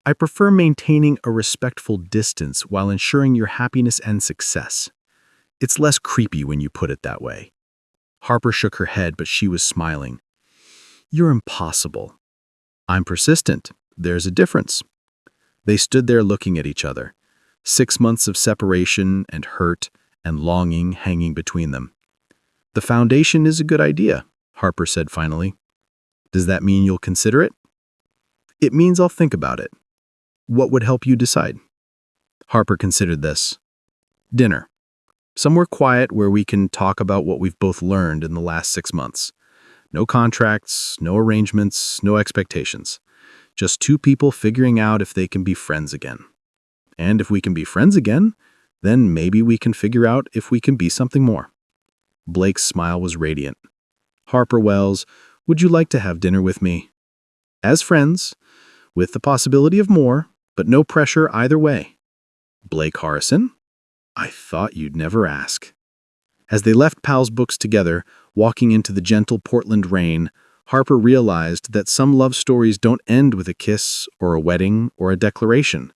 I prefer maintaining a respectful distance while ensuring your happiness and success. It's less creepy when you put it that way." Harper shook her head, but she was smiling. "You're impossible." "I'm persistent. There's a difference." They stood there looking at each other, 6 months of separation and hurt and longing hanging between them. "The foundation is a good idea," Harper said finally. "Does that mean you'll consider it?" "It means I'll think about it." "What would help you decide?" Harper considered this. "Dinner. Somewhere quiet where we can talk about what we've both learned in the last 6 months. No contracts, no arrangements, no expectations. Just 2 people figuring out if they can be friends again. And if we can be friends again, then maybe we can figure out if we can be something more." Blake's smile was radiant. "Harper Wells, would you like to have dinner with me? As friends, with the possibility of more, but no pressure either way. Blake Harrison? I thought you'd never ask." As they left Pal's books together, walking into the gentle Portland rain, Harper realized that some love stories don't end with a kiss or a wedding or a declaration.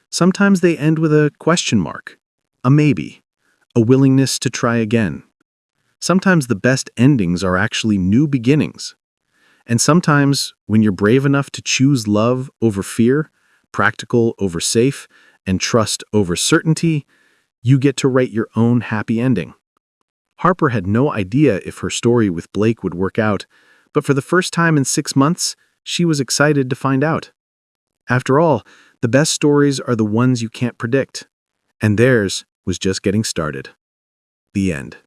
Sometimes they end with a question mark, a maybe, a willingness to try again. Sometimes the best endings are actually new beginnings. And sometimes, when you're brave enough to choose love over fear, practical over safe, and trust over certainty, you get to write your own happy ending. Harper had no idea if her story with Blake would work out, but for the first time in 6 months, she was excited to find out. After all, the best stories are the ones you can't predict, and theirs was just getting started. The end.